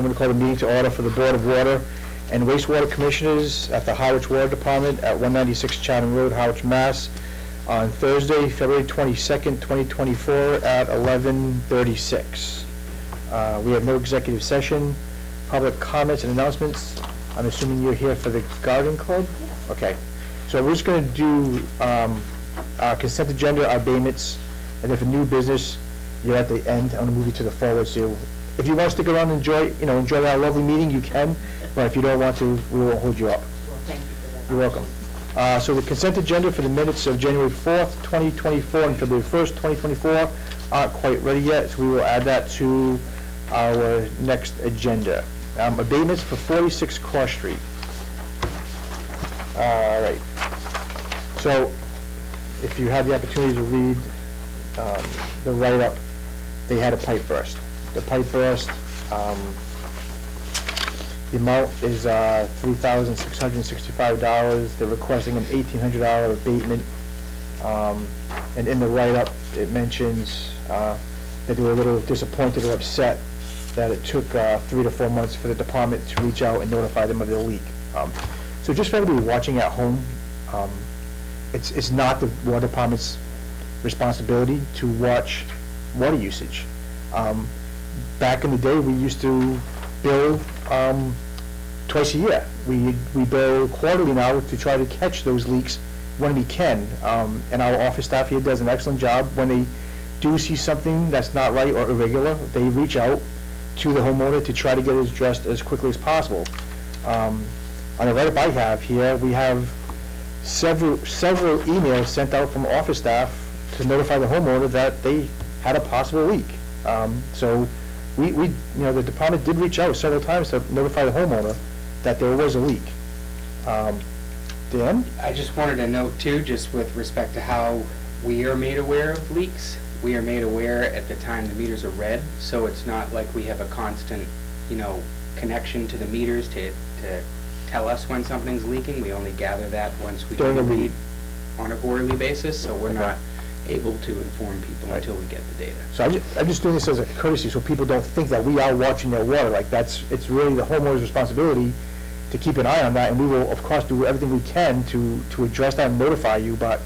going to call the meeting to order for the Board of Water and Wastewater Commissioners at the Harwich Water Department at 196 Chatham Road, Harwich, Mass. On Thursday, February 22nd, 2024 at 11:36. We have no executive session, public comments and announcements. I'm assuming you're here for the garden club? Okay. So we're just going to do our consent agenda, our abatements, and if a new business, you're at the end. I'm going to move you to the forward. So if you want to stick around and enjoy our lovely meeting, you can. But if you don't want to, we won't hold you up. Well, thank you for that. You're welcome. So the consent agenda for the minutes of January 4th, 2024 and February 1st, 2024 aren't quite ready yet, so we will add that to our next agenda. Abatements for 46 Cross Street. All right. So if you had the opportunity to read the write-up, they had a pipe burst. The pipe burst, the amount is $3,665. They're requesting an $1,800 abatement. And in the write-up, it mentions that they were a little disappointed or upset that it took 3 to 4 months for the department to reach out and notify them of the leak. So just for everybody watching at home, it's not the water department's responsibility to watch water usage. Back in the day, we used to bill twice a year. We bill quarterly now to try to catch those leaks when we can. And our office staff here does an excellent job. When they do see something that's not right or irregular, they reach out to the homeowner to try to get it addressed as quickly as possible. On the write-up I have here, we have several emails sent out from office staff to notify the homeowner that they had a possible leak. So the department did reach out several times to notify the homeowner that there was a leak. Dan? I just wanted to note too, just with respect to how we are made aware of leaks. We are made aware at the time the meters are read, so it's not like we have a constant, connection to the meters to tell us when something's leaking. We only gather that once we do the read on a quarterly basis, so we're not able to inform people until we get the data. So I'm just doing this as a courtesy so people don't think that we are watching their water. It's really the homeowner's responsibility to keep an eye on that, and we will, of course, do everything we can to address that and notify you, but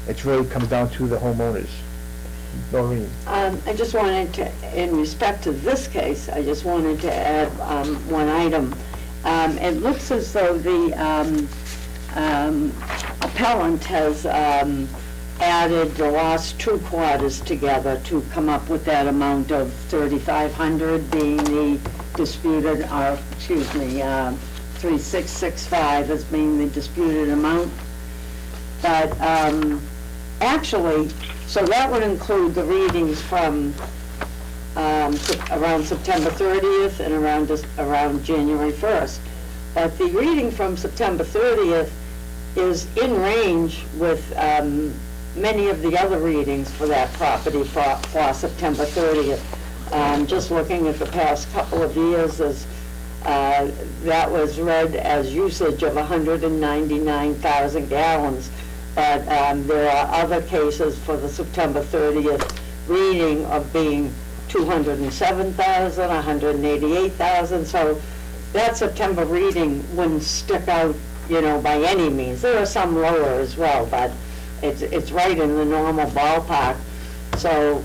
it really comes down to the homeowners. Noreen? I just wanted to, in respect to this case, I just wanted to add one item. It looks as though the appellant has added the last 2 quarters together to come up with that amount of $3,500 being the disputed, 3,665 as being the disputed amount. But actually, so that would include the readings from around September 30th and around January 1st. But the reading from September 30th is in range with many of the other readings for that property for September 30th. Just looking at the past couple of years, that was read as usage of 199,000 gallons. But there are other cases for the September 30th reading of being 207,000, 188,000. So that September reading wouldn't stick out, by any means. There are some lower as well, but it's right in the normal ballpark. So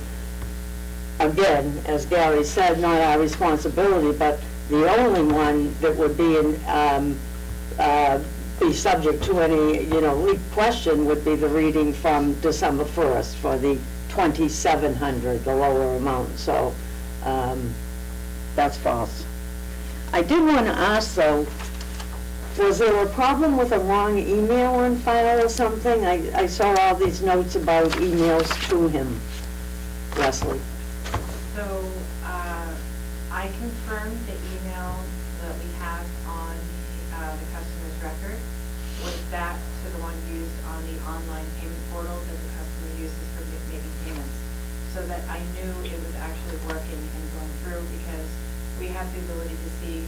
again, as Gary said, not our responsibility, but the only one that would be be subject to any, leak question would be the reading from December 1st for the 2,700, the lower amount. So that's false. I did want to ask though, was there a problem with a wrong email on file or something? I saw all these notes about emails to him. Leslie? So I confirmed the email that we have on the customer's record was back to the one used on the online payment portal that the customer uses for making payments, so that I knew it was actually working and going through, because we have the ability to see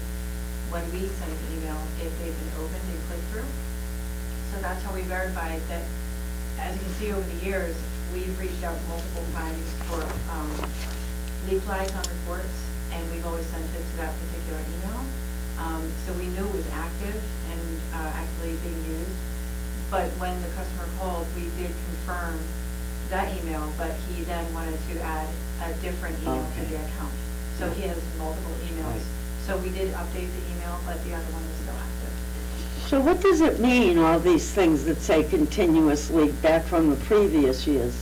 when we send an email if they've been opened and clicked through. So that's how we verified that. As you can see over the years, we've reached out multiple times for leak flags on reports, and we've always sent it to that particular email. so we knew it was active and actively being used. But when the customer called, we did confirm that email, but he then wanted to add a different email to the account. So he has multiple emails. So we did update the email, but the other one is still active. So what does it mean, all these things that say continuous leak back from the previous years?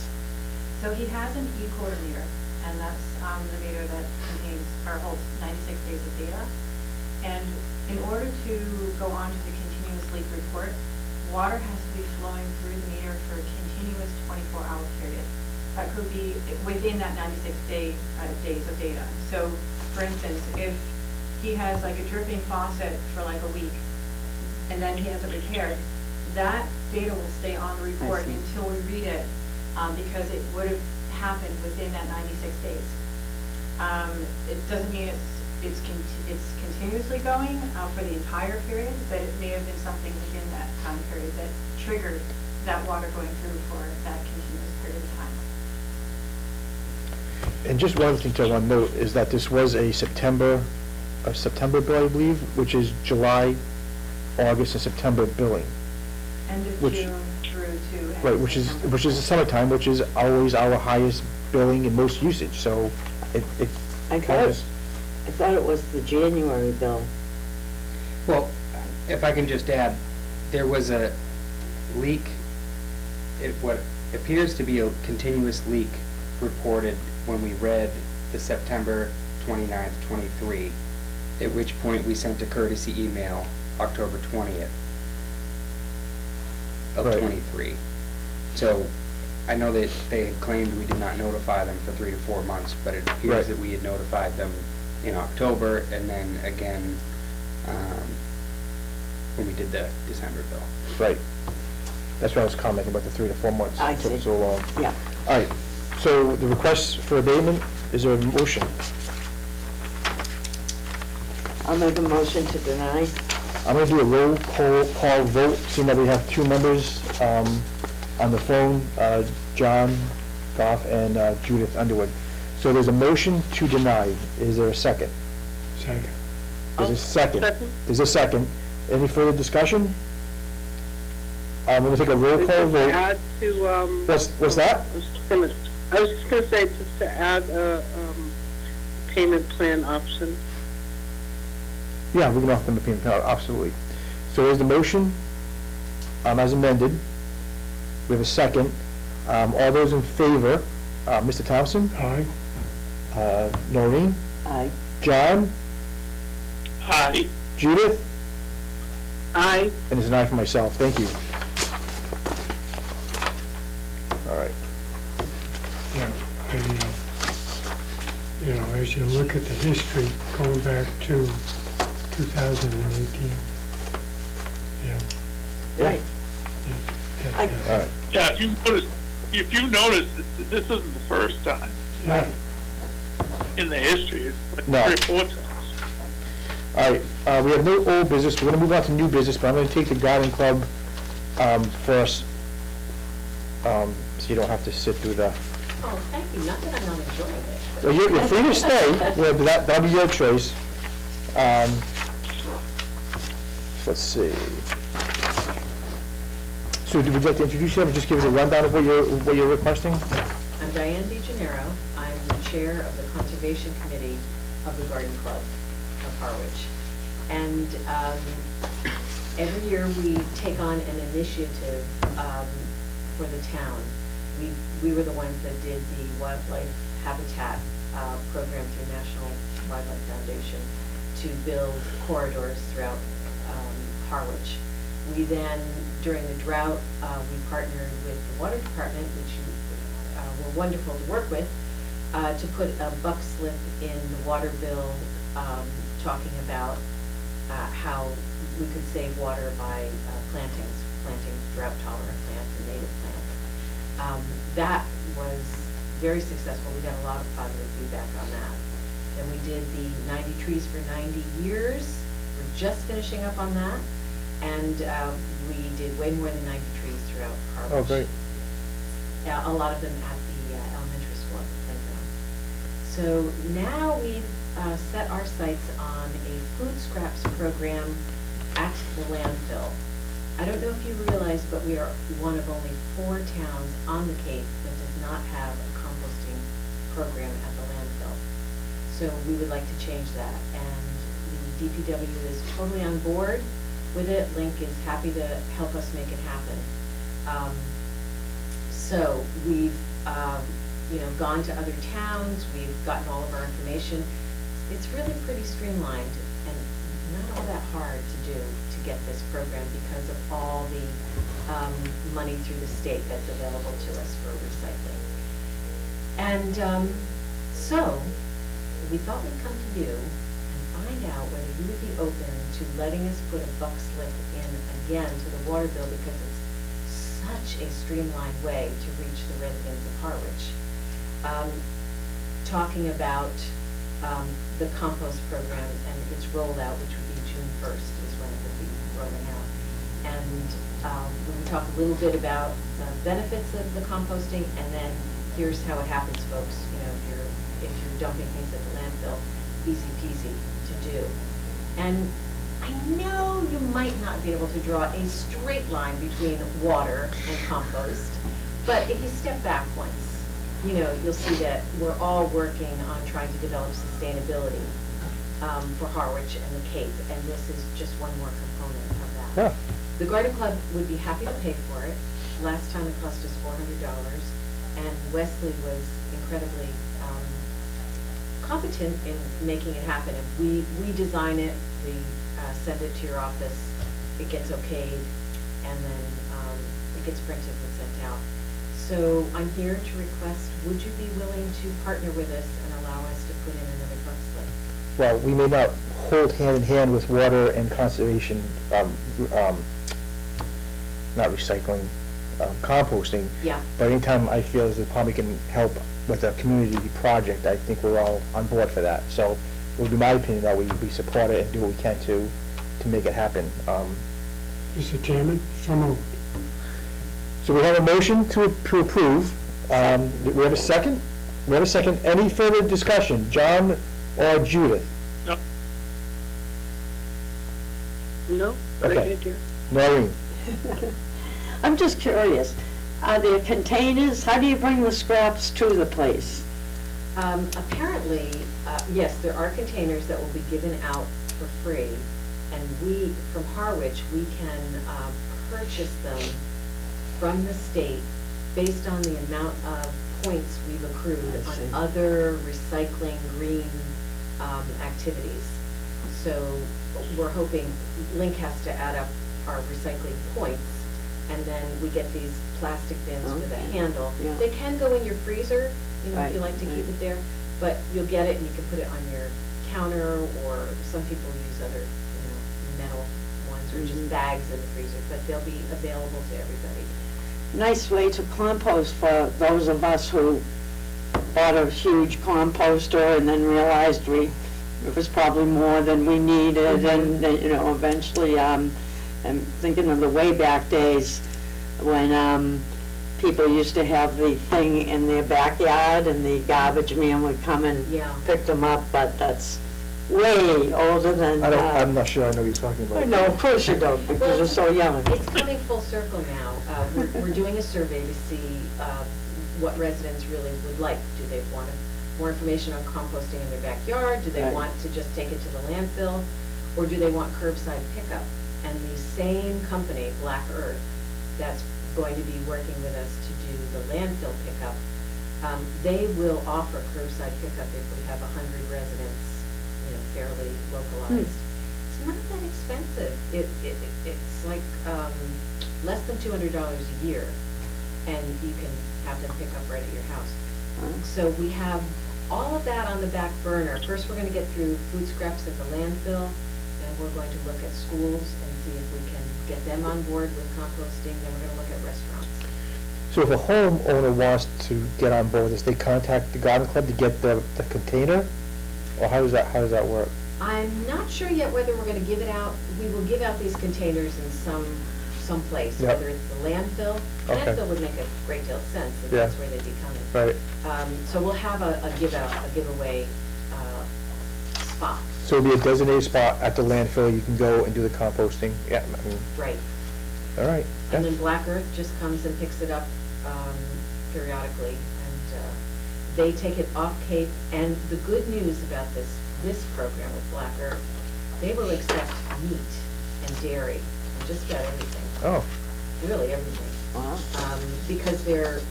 So he has an e-quarter meter, and that's the meter that contains or holds 96 days of data. And in order to go on to the continuous leak report, water has to be flowing through the meter for a continuous 24-hour period. That could be within that 96 days of data. So, for instance, if he has like a dripping faucet for like a week, and then he has it repaired, that data will stay on the report until we read it, because it would have happened within that 96 days. It doesn't mean it's continuously going for the entire period, but it may have been something within that time period that triggered that water going through for that continuous period of time. And just one thing to note is that this was a September bill, I believe, which is July, August, and September billing. End of Which- June through to. end Right, of which is September. the summertime, which is always our highest billing and most usage, so it I kind of. thought it was the January bill. Well, if I can just add, there was a leak, what appears to be a continuous leak reported when we read the September 29th, 23, at which point we sent a courtesy email October 20th of Right. 23. So I know that they had claimed we did not notify them for 3 to 4 months, but it appears Right. that we had notified them in October and then again when we did the December bill. Right. That's what I was commenting about the 3 to 4 months. I Took see. so long. Yeah. All right, so the request for abatement, is there a motion? I'll make a motion to deny. I'm gonna do a roll call vote, seeing that we have 2 members on the phone, John Goff and Judith Underwood. So there's a motion to deny. Is there a second? Second. There's a second. There's a second. Any further discussion? I'm gonna take a roll call Just to vote. add to, What's that? I was just gonna say, just to add a, payment plan option. Yeah, we can offer them a payment plan, absolutely. So there's the motion, as amended. We have a second. All those in favor, Mr. Thompson, Aye. Noreen, Aye. John, Aye. Judith, Aye. and it's an aye for myself. Thank you. All right. Yeah, as you look at the history going back to 2018. Yeah. Right. yeah, I- All right. Yeah, if you notice, this isn't the first time yeah. in the history, it's like No. 3 or 4 times. All right, we have no old business. We're gonna move on to new business, but I'm gonna take the garden club, first. So you don't have to sit through the, Oh, thank you, not that I'm not enjoying it. well, you're free to stay. Yeah, but that'll be your choice. Let's see. So would you like to introduce yourself and just give us a rundown of what you're requesting? I'm Diane DeGennaro. I'm the chair of the Conservation Committee of the Garden Club of Harwich. And every year we take on an initiative for the town. We were the ones that did the wildlife habitat program through National Wildlife Foundation to build corridors throughout Harwich. We then, during the drought, we partnered with the water department, which were wonderful to work with, to put a buck slip in the water bill, talking about how we could save water by planting drought-tolerant plants and native plants. That was very successful. We got a lot of positive feedback on that. Then we did the 90 Trees for 90 Years. We're just finishing up on that. And we did way more than 90 trees throughout Harwich. Oh, great. Yeah, a lot of them at the elementary school at the playground. So now we've set our sights on a food scraps program at the landfill. I don't know if you realize, but we are one of only 4 towns on the Cape that does not have a composting program at the landfill. So we would like to change that, and the DPW is totally on board with it. Link is happy to help us make it happen. So we've, gone to other towns, we've gotten all of our information. It's really pretty streamlined and not all that hard to do to get this program because of all the money through the state that's available to us for recycling. And so we thought we'd come to you and find out whether you would be open to letting us put a buck slip in again to the water bill, because it's such a streamlined way to reach the residents of Harwich. Talking about the compost program and its rollout, which would be June 1st is when it would be rolling out. And we would talk a little bit about the benefits of the composting, and then here's how it happens, folks. If you're dumping things at the landfill, easy peasy to do. And I know you might not be able to draw a straight line between water and compost, but if you step back once, you'll see that we're all working on trying to develop sustainability for Harwich and the Cape, and this is just one more component of that. Yeah. The Garden Club would be happy to pay for it. Last time it cost us $400, and Wesley was incredibly competent in making it happen. If we design it, we send it to your office, it gets okayed, and then it gets printed and sent out. So I'm here to request, would you be willing to partner with us and allow us to put in another buck slip? Well, we may not hold hand in hand with water and conservation, not recycling, composting. Yeah. But anytime I feel as if probably can help with a community project, I think we're all on board for that. So it would be my opinion that we support it and do what we can to make it happen. Mr. Chairman, so moved. So we have a motion to approve. We have a second? We have a second. Any further discussion? John or Judith? No. No? Okay. Right here. Noreen? I'm just curious, are there containers? How do you bring the scraps to the place? Apparently, yes, there are containers that will be given out for free, and we, from Harwich, we can purchase them from the state based on the amount of points we've accrued I see. on other recycling green activities. So we're hoping Link has to add up our recycling points, and then we get these plastic bins with a Okay. handle. Yeah. They can go in your freezer, if you Right, like to keep right. it there, but you'll get it and you can put it on your counter, or some people use other, metal ones, or just Mhm. bags in the freezer, but they'll be available to everybody. Nice way to compost for those of us who bought a huge composter and then realized it was probably more than we needed, and then, eventually, I'm thinking of the way back days when people used to have the thing in their backyard and the garbage man would come and Yeah. pick them up, but that's way older than. I'm not sure I know what you're talking about. No, of course you don't, because you're so young. It's coming full circle now. We're doing a survey to see what residents really would like. Do they want more information on composting in their backyard? Do they Right. want to just take it to the landfill? Or do they want curbside pickup? And the same company, Black Earth, that's going to be working with us to do the landfill pickup, they will offer curbside pickup if we have 100 residents, fairly localized. It's not that expensive. It's like less than $200 a year, and you can have them pick up right at your house. So we have all of that on the back burner. First, we're going to get through food scraps at the landfill, then we're going to look at schools and see if we can get them on board with composting, then we're going to look at restaurants. So if a homeowner wants to get on board this, they contact the garden club to get the container? Or how does that work? I'm not sure yet whether we're going to give it out. We will give out these containers in some place, Yep. whether it's the landfill. Okay. Landfill would make a great deal of sense, if Yeah. that's where they'd be coming. Right. So we'll have a giveaway spot. So it'll be a designated spot at the landfill, you can go and do the composting, yeah, I mean, Right. all right. And then Black Earth just comes and picks it up periodically, and they take it off Cape. And the good news about this program with Black Earth, they will accept meat and dairy, and just about everything, Oh, really everything. Wow. Because their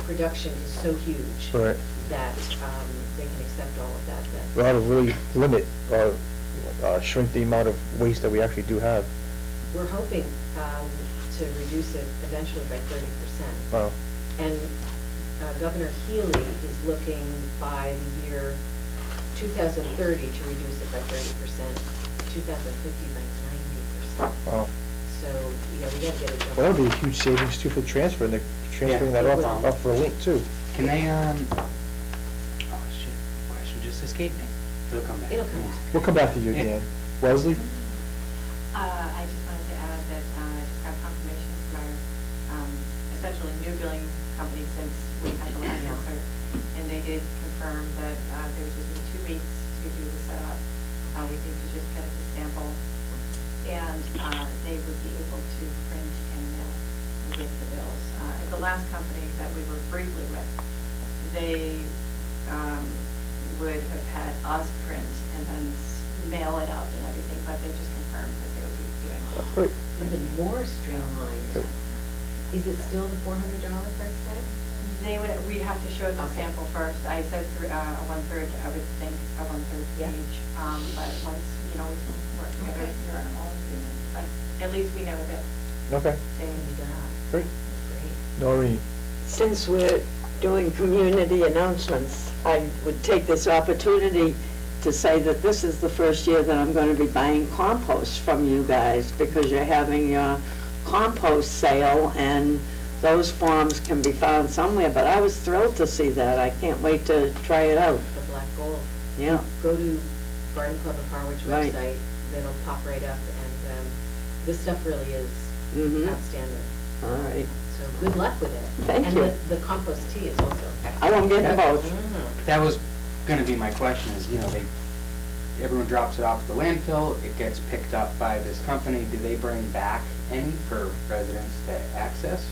production is so huge right. that they can accept all of that then. We ought to really limit or shrink the amount of waste that we actually do have. We're hoping to reduce it eventually by 30%. Wow. And Governor Healy is looking by the year 2030 to reduce it by 30%, 2050 by 90%. Wow. So, yeah, we gotta get it done. Well, that'll be a huge savings too for transfer, and they're transferring that it off, will. off for a link too. Can they, oh shit, question just escaped me. It'll come back. It'll come back. We'll come back to you, Yeah. Dan. Leslie? I just wanted to add that I just got confirmation from our essentially new billing company since we had the last answer. And they did confirm that there was just 2 weeks to do the setup. We need to just get it to sample. And they would be able to print and mail with the bills. The last company that we were briefly with, they would have had us print and then mail it out and everything, but they just confirmed that they would be doing all that. Great. Even more streamlined. Is it still the $400 price tag? We'd have to show the Okay. sample first. I said a 1/3, I would think a 1/3 Yeah. each. But once, we can work together, Okay. you're on all agreement. But at least we know that Okay, they Can be done. great. Great. Noreen? Since we're doing community announcements, I would take this opportunity to say that this is the first year that I'm going to be buying compost from you guys, because you're having your compost sale, and those forms can be found somewhere, but I was thrilled to see that. I can't wait to try it out. The black gold. Yeah. Go to Garden Club of Harwich Right. website, it'll pop right up, and this stuff really is Mhm. outstanding. All right. So good luck with it. Thank you. And the compost tea is also excellent. I won't get them both. That was gonna be my question, is, everyone drops it off at the landfill, it gets picked up by this company, do they bring back any for residents to access?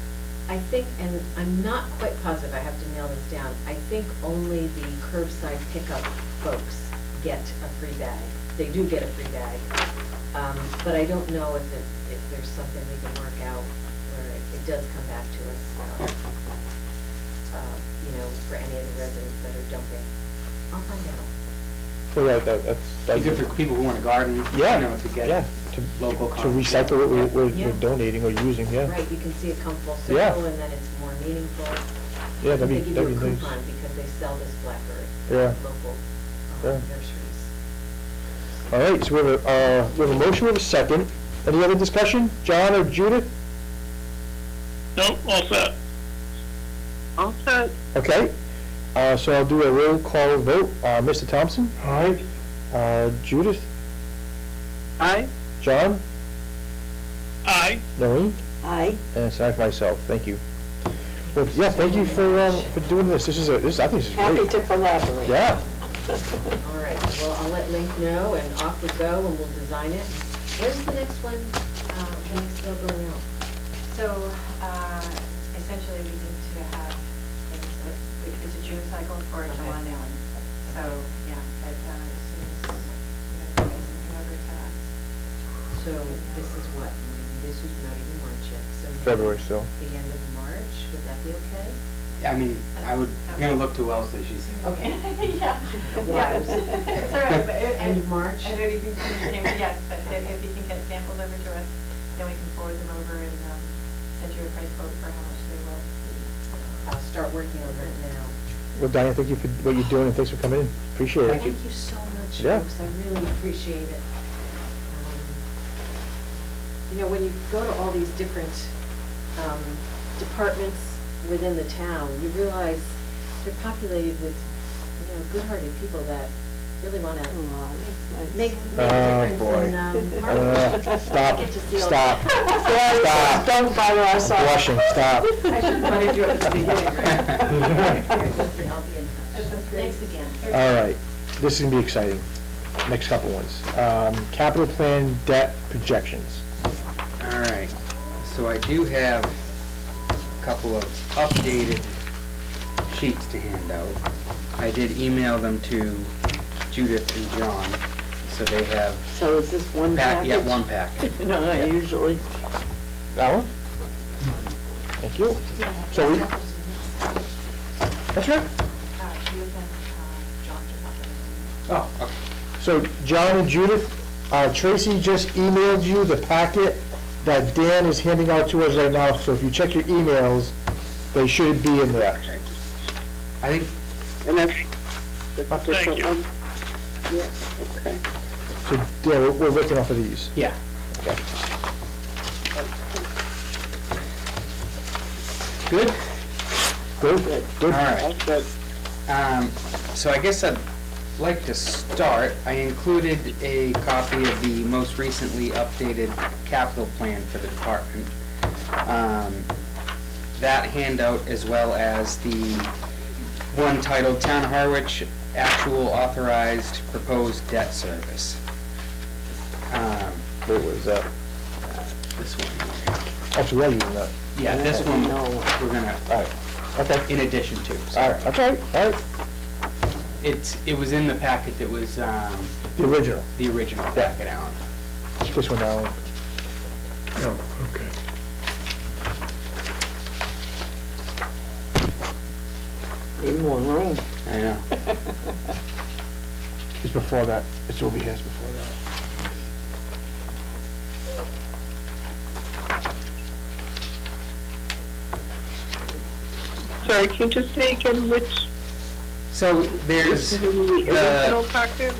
I think, and I'm not quite positive, I have to nail this down, I think only the curbside pickup folks get a free bag. They do get a free bag, but I don't know if there's something we can work out where it does come back to us, for any of the residents that are dumping. I'll find out. So that's. Be good for people who want to garden, Yeah, to get yeah, local to compost. recycle what we're Yeah. donating or using, yeah. Right, you can see it come full Yeah. circle, and then it's more meaningful. Yeah, that'd be They give you a nice. coupon because they sell this Black Earth. Yeah. Local Yeah. nurseries. All right, so we have a motion, we have a second. Any other discussion? John or Judith? Nope, all set. All set. Okay, so I'll do a roll call vote. Mr. Thompson? Aye. Judith? Aye. John? Aye. Noreen? Aye. And it's I myself, thank you. Well, yeah, thank you for doing this. I think this is Happy great. to collaborate. Yeah, All right, well, I'll let Link know, and off we go, and we'll design it. Where's the next one, the next bill going out? So, essentially, we need to have, it's a June cycle for Okay. July mailing. So, yeah, but as soon as, get something over to us. So this is what, this is not even March yet, so. maybe February still. The end of March, would that be okay? I mean, I'm gonna look to Wellesley, she's. Okay. Yeah. Yeah. It's all right, but End of March? I don't even, yes, but if you can get samples over to us, then we can forward them over and send you a price quote for how much they will be. I'll start working on that now. well, Diane, thank you for what you're doing, and thanks for coming in. Appreciate it. Thank you. Thank you so much, Yeah. folks, I really appreciate it. When you go to all these different departments within the town, you realize they're populated with, good-hearted people that really want to Oh, make Oh, a difference boy. in Harwich. Stop, I get to see all stop, that. stop. Don't bother us. I'm blushing, stop. I should have wanted you at the beginning, right? Thanks again. All right, this is gonna be exciting. next couple ones. Capital plan debt projections. All right, so I do have a couple of updated sheets to hand out. I did email them to Judith and John, so they have, So is this one package? yeah, one packet. No, I usually. That one? Thank you. So we, that's right. Oh, okay. So John and Judith, Tracy just emailed you the packet that Dan is handing out to us right now, so if you check your emails, they should be in there. I think, And that's the Thank different you. one? Yeah, okay. So, yeah, we're working off of these. yeah. Okay. Good? Good? Good. All right. All good. So I guess I'd like to start. I included a copy of the most recently updated capital plan for the department. That handout, as well as the one titled Town of Harwich Actual Authorized Proposed Debt Service. What was that? This one. Oh, so we're using that. Yeah, this one, No. we're gonna, All right. Okay. in addition to. All right, that's all right, all right. It was in the packet that was, The original. the original packet, Alan. This one down. Oh, okay. Need more room. I know. It's before that. It's over here, it's before that. Sorry, can you just say again which, So there's the original packet?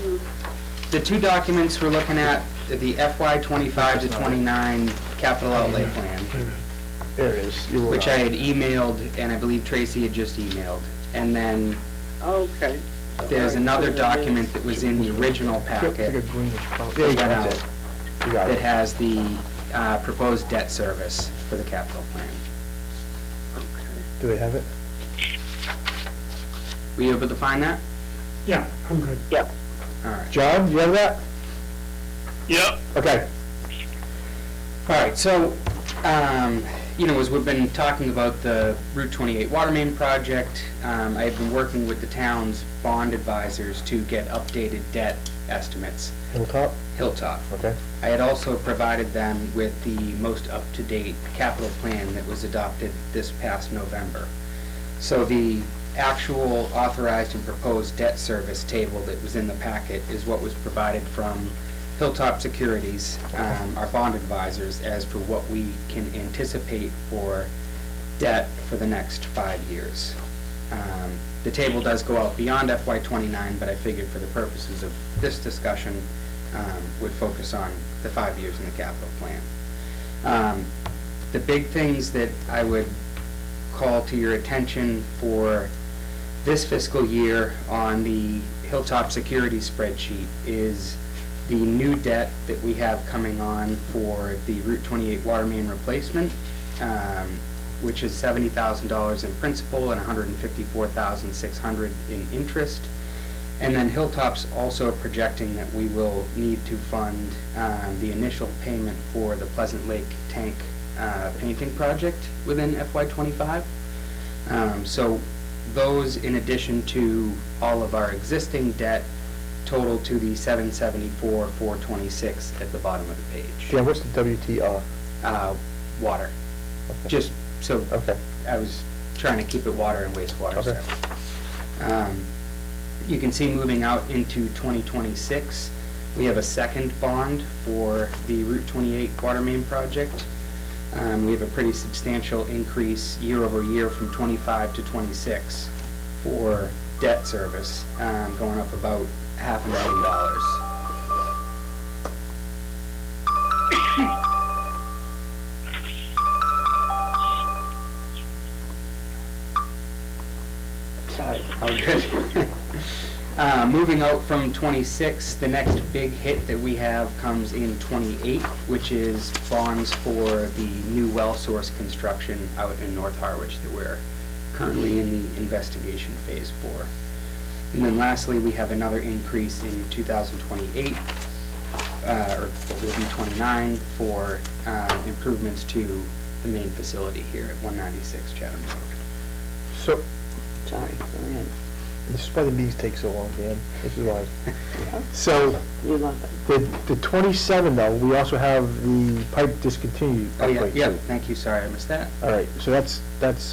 the two documents we're looking at, the FY 25 to 29 capital outlay plan, There it is. You were which on. I had emailed, and I believe Tracy had just emailed. And then Okay. there's another document that was in the original It's like a packet greenish color. There you go, that's it. You got that it. has the proposed debt service for the capital plan. Do they have it? Were you able to find that? Yeah, I'm good. Yep. All right. John, you have that? Yep. Okay. All right, so, as we've been talking about the Route 28 water main project, I've been working with the town's bond advisors to get updated debt estimates. Hilltop? Hilltop. Okay. I had also provided them with the most up-to-date capital plan that was adopted this past November. So the actual authorized and proposed debt service table that was in the packet is what was provided from Hilltop Securities, our bond advisors, as for what we can anticipate for debt for the next 5 years. The table does go out beyond FY '29, but I figured for the purposes of this discussion, would focus on the 5 years in the capital plan. The big things that I would call to your attention for this fiscal year on the Hilltop Securities spreadsheet is the new debt that we have coming on for the Route 28 water main replacement, which is $70,000 in principal and $154,600 in interest. And then Hilltop's also projecting that we will need to fund the initial payment for the Pleasant Lake tank painting project within FY '25. So those, in addition to all of our existing debt, total to the $774,426 at the bottom of the page. Yeah, what's the WTR? Water. Okay. Just so Okay. I was trying to keep it water and wastewater. Okay. So. You can see moving out into 2026, we have a second bond for the Route 28 water main project. We have a pretty substantial increase year over year from 25 to 26 for debt service, going up about $500,000. Sorry. Oh, good. Moving out from 26, the next big hit that we have comes in 28, which is bonds for the new well source construction out in North Harwich that we're currently in the investigation phase for. And then lastly, we have another increase in 2028, or it will be 29, for improvements to the main facility here at 196 Chatham Road. So, Sorry, go ahead. this is why the meetings take so long, Dan. This is why. So, You love it. the 27 though, we also have the pipe discontinued Oh, yeah, upgrade yeah, too. thank you, sorry, I missed that. All right, so that's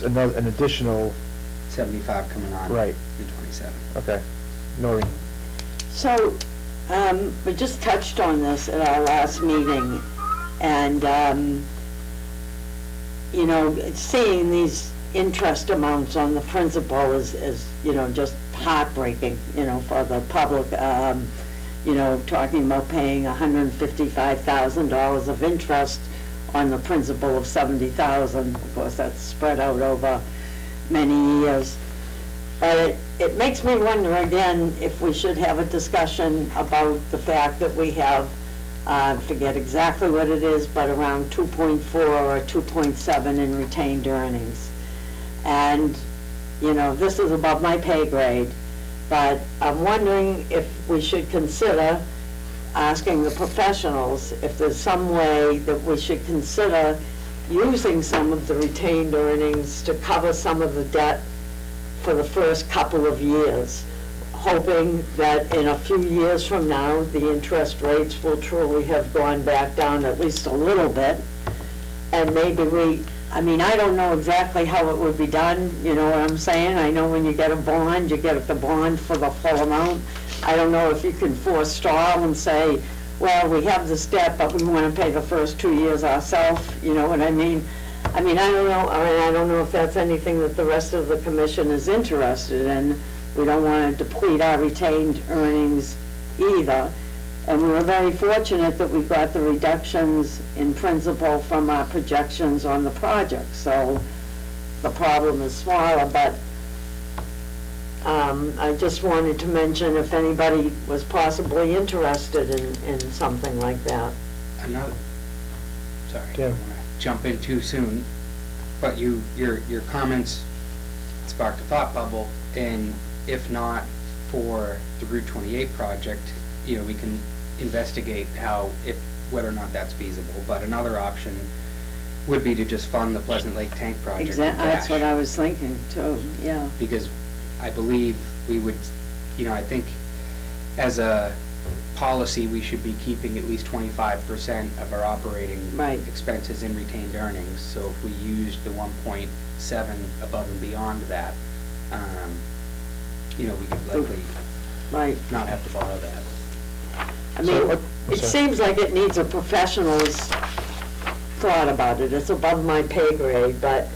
an additional, 75 coming on. Right. In 27. okay. Noreen? So, we just touched on this at our last meeting, and, you know, seeing these interest amounts on the principal is, you know, just heartbreaking, you know, for the public. You know, talking about paying $155,000 of interest on the principal of $70,000. Of course, that's spread out over many years. But it makes me wonder again if we should have a discussion about the fact that we have, I forget exactly what it is, but around 2.4 or 2.7 in retained earnings. And, you know, this is above my pay grade, but I'm wondering if we should consider asking the professionals if there's some way that we should consider using some of the retained earnings to cover some of the debt for the first couple of years, hoping that in a few years from now, the interest rates will truly have gone back down at least a little bit. And maybe I mean, I don't know exactly how it would be done, you know what I'm saying? I know when you get a bond, you get the bond for the full amount. I don't know if you can forestall and say, well, we have this debt, but we want to pay the first 2 years ourselves, you know what I mean? I don't know. I don't know if that's anything that the rest of the commission is interested in. We don't want to deplete our retained earnings either. And we were very fortunate that we got the reductions in principal from our projections on the project. So the problem is smaller, but I just wanted to mention if anybody was possibly interested in something like that. Another, sorry, I Yeah. don't want to jump in too soon, but your comments sparked a thought bubble, and if not for the Route 28 project, you know, we can investigate whether or not that's feasible. But another option would be to just fund the Pleasant Lake Tank project with Exactly, that's what cash. I was thinking too, yeah. Because I believe we would, you know, I think as a policy, we should be keeping at least 25% of our operating Right. expenses in retained earnings. So if we used the 1.7 above and beyond that, you know, we could likely Right. not have to borrow that. I So mean, what- it sorry. seems like it needs a professional's thought about it. It's above my pay grade, but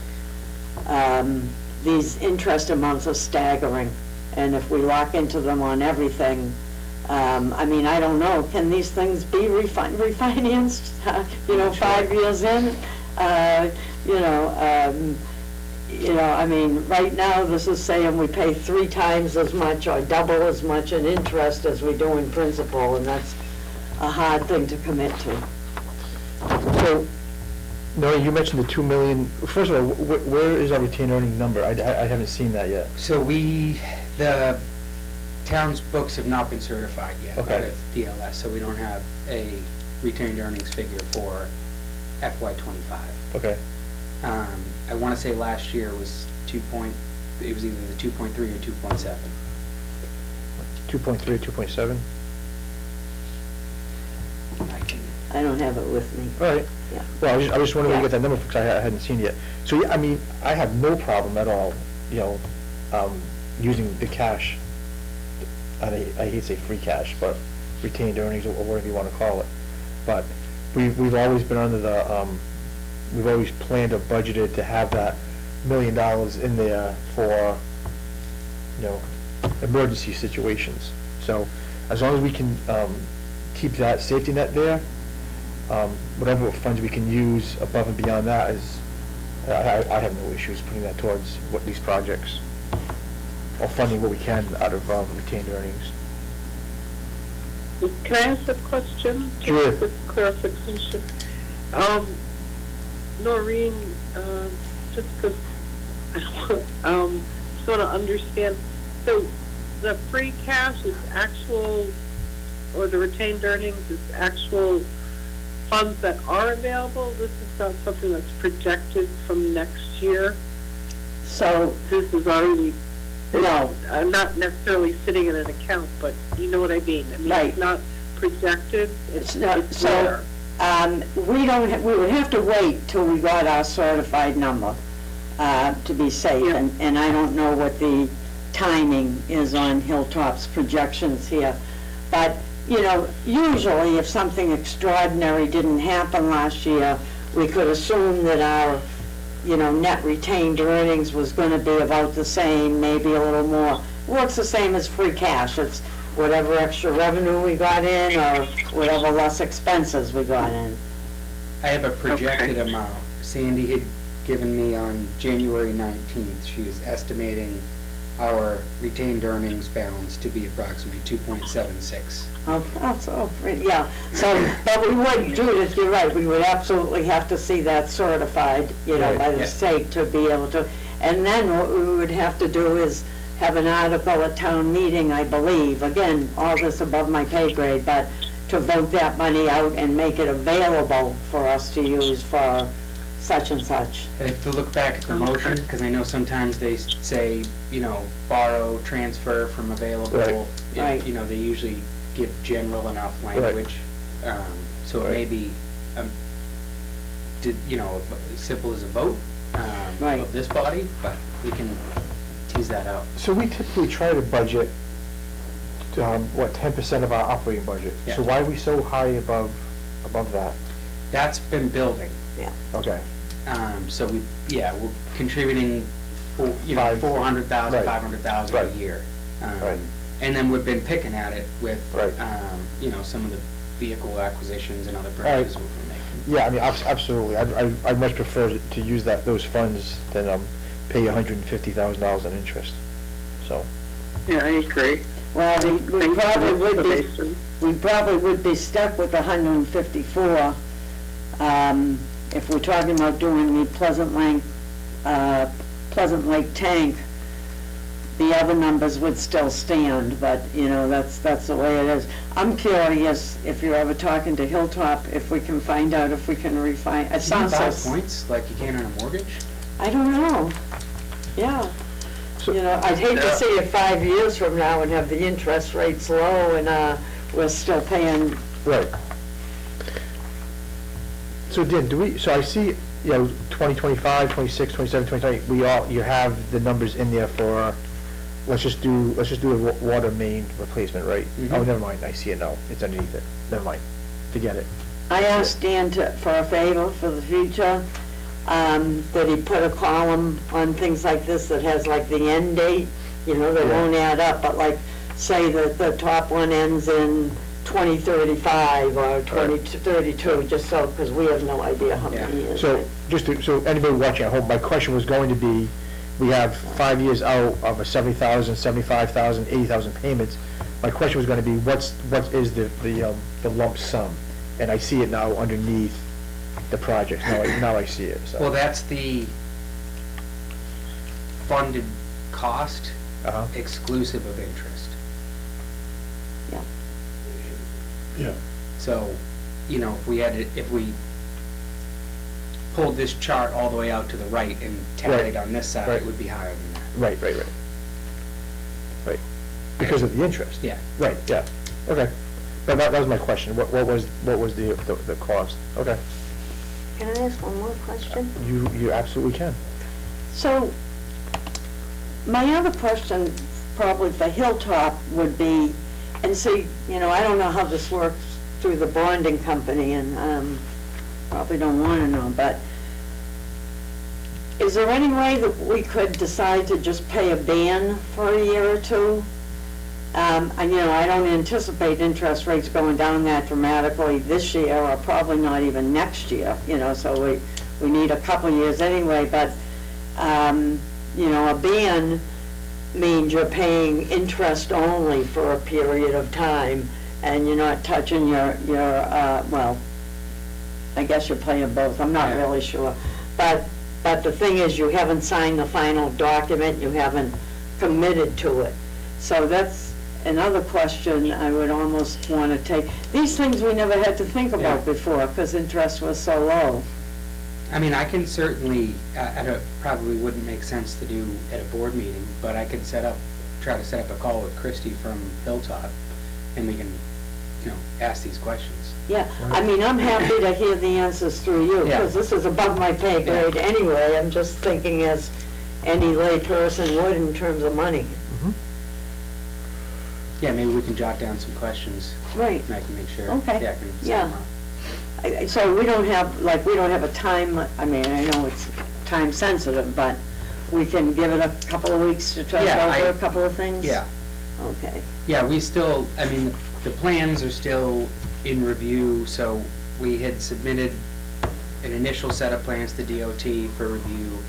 these interest amounts are staggering. And if we lock into them on everything, I mean, I don't know, can these things be refinanced, you know, 5 years in? I mean, right now, this is saying we pay 3 times as much or double as much in interest as we do in principal, and that's a hard thing to commit to. So, Noreen, you mentioned the 2 million. First of all, where is our retained earning number? I haven't seen that yet. So the town's books have not been certified yet Okay. with DLS, so we don't have a retained earnings figure for FY25. Okay. I want to say last year was it was either the 2.3 or 2.7. 2.3 or 2.7? I don't have it with me. All right. Yeah. Well, I just wondering where you Yeah. get that number, because I hadn't seen it yet. So, yeah, I mean, I have no problem at all, you know, using the cash. I hate to say free cash, but retained earnings, or whatever you want to call it. But we've always been under the, we've always planned or budgeted to have that $1 million in there for, you know, emergency situations. So as long as we can keep that safety net there, whatever funds we can use above and beyond that is, I have no issues putting that towards these projects, or funding what we can out of retained earnings. Can I ask a question? Sure. Just for clarification. Noreen, just because I sort of understand. So the free cash is actual, or the retained earnings is actual funds that are available? This is not something that's projected from next year? So, This is already, no, not necessarily sitting in an account, but you know what I mean? I mean, Right. it's not projected, it's not, it's so, there. we would have to wait till we got our certified number, to be safe. Yeah. And I don't know what the timing is on Hilltop's projections here. But, you know, usually if something extraordinary didn't happen last year, we could assume that our, you know, net retained earnings was gonna be about the same, maybe a little more. Works the same as free cash. It's whatever extra revenue we got in or whatever less expenses we got in. I have a projected Okay. amount. Sandy had given me on January 19th, she was estimating our retained earnings balance to be approximately 2.76. Yeah, so, but we would, Judith, you're right, we would absolutely have to see that certified, you know, by the Yeah. state to be able to. And then what we would have to do is have an article at town meeting, I believe, again, all this above my pay grade, but to vote that money out and make it available for us to use for such and such. I have to look back at the motion, because I know sometimes they say, you know, borrow, transfer from available. Right. You know, they usually give general enough language. So it may be, you know, as simple as a vote Right. of this body, but we can tease that out. So we typically try to budget, 10% of our operating budget? Yeah. So why are we so high above that? That's been building. Okay, So we're contributing, you know, Five. 400,000, Right. 500,000 a Right. year. Right. And then we've been picking at it with, Right. you know, some of the vehicle acquisitions and other right. purchases we've been making. yeah, I mean, absolutely, I'd much prefer to use those funds than pay $150,000 in interest, so. Yeah, I agree. Well, we Thanks for the probably would be, explanation. we probably would be stuck with 154, if we're talking about doing the Pleasant Lake tank. The other numbers would still stand, but, you know, that's the way it is. I'm curious, if you're ever talking to Hilltop, if we can find out if we can refine, it Can you sounds buy so, points like you can on a mortgage? I don't know. Yeah. So- You know, I'd hate to Yeah. see it 5 years from now and have the interest rates low and, we're still paying. Right. So Dan, so I see, you know, 2025, 26, 27, 28, you have the numbers in there for, let's just do a water main replacement, right? Mhm. Oh, never mind, I see it now, it's underneath it, never mind, forget it. I asked Dan for a favor for the future, that he put a column on things like this that has like the end date, you know, that Yeah. won't add up, but like, say that the top one ends in 2035 or 2032, just so, because we have no idea how many Yeah. years. So, so anybody watching at home, my question was going to be, we have 5 years out of a 70,000, 75,000, 80,000 payments. My question was gonna be, what is the lump sum? And I see it now underneath the project, now I see it, so. Well, that's the funded cost Uh-huh. exclusive of interest. Yeah. So, you know, if we pulled this chart all the way out to the right and tallied on this side, Right. it would be higher than that. Right. Because of the interest? Yeah. Right, yeah, okay. But that was my question, what was the cost? Okay, Can I ask one more question? you absolutely can. So, my other question probably for Hilltop would be, and see, you know, I don't know how this works through the bonding company, and probably don't want to know, but is there any way that we could decide to just pay a ban for a year or two? And, you know, I don't anticipate interest rates going down that dramatically this year, or probably not even next year, you know, so we need a couple years anyway, but, you know, a ban means you're paying interest only for a period of time, and you're not touching your well, I guess you're paying both, I'm not Yeah. really sure. But the thing is, you haven't signed the final document, you haven't committed to it. So that's another question I would almost want to take. These things we never had to think about Yeah. before, because interest was so low. I mean, I can certainly, probably wouldn't make sense to do at a board meeting, but I could try to set up a call with Christie from Hilltop, and we can, ask these questions. Yeah, I mean, I'm happy to hear the answers through you, Yeah. because this is above my pay grade anyway. I'm just thinking as any lay person would in terms of money. Yeah, maybe we can jot down some questions, Right. and I can make sure. Okay. Yeah, I can set Yeah. them up. So we don't have a time, I mean, I know it's time sensitive, but we can give it a couple of weeks to try Yeah, over a couple of things? Yeah. Okay. Yeah, we still, I mean, the plans are still in review, so we had submitted an initial set of plans to DOT for review.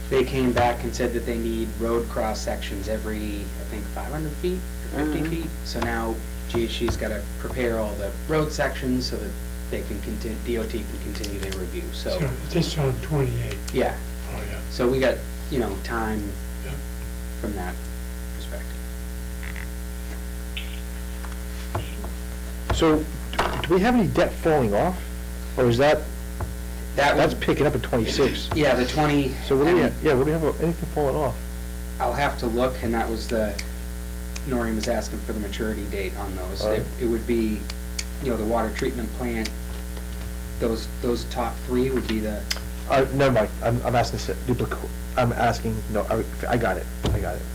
They came back and said that they need road cross sections every, I think, 500 feet or 50 feet. So now GHG's got to prepare all the road sections so that they can DOT can continue their review, So this on 28. yeah. Oh, yeah. So we got, time Yeah. from that perspective. So, do we have any debt falling off? Or is that's picking up at 26? Yeah, the 20. So what do we, I mean, what do we have, anything falling off? I'll have to look, and that was Noreen was asking for the maturity date on those. All right. It would be, the water treatment plant, those top three would be the, Never mind, I'm asking, I'm asking, no, I got it.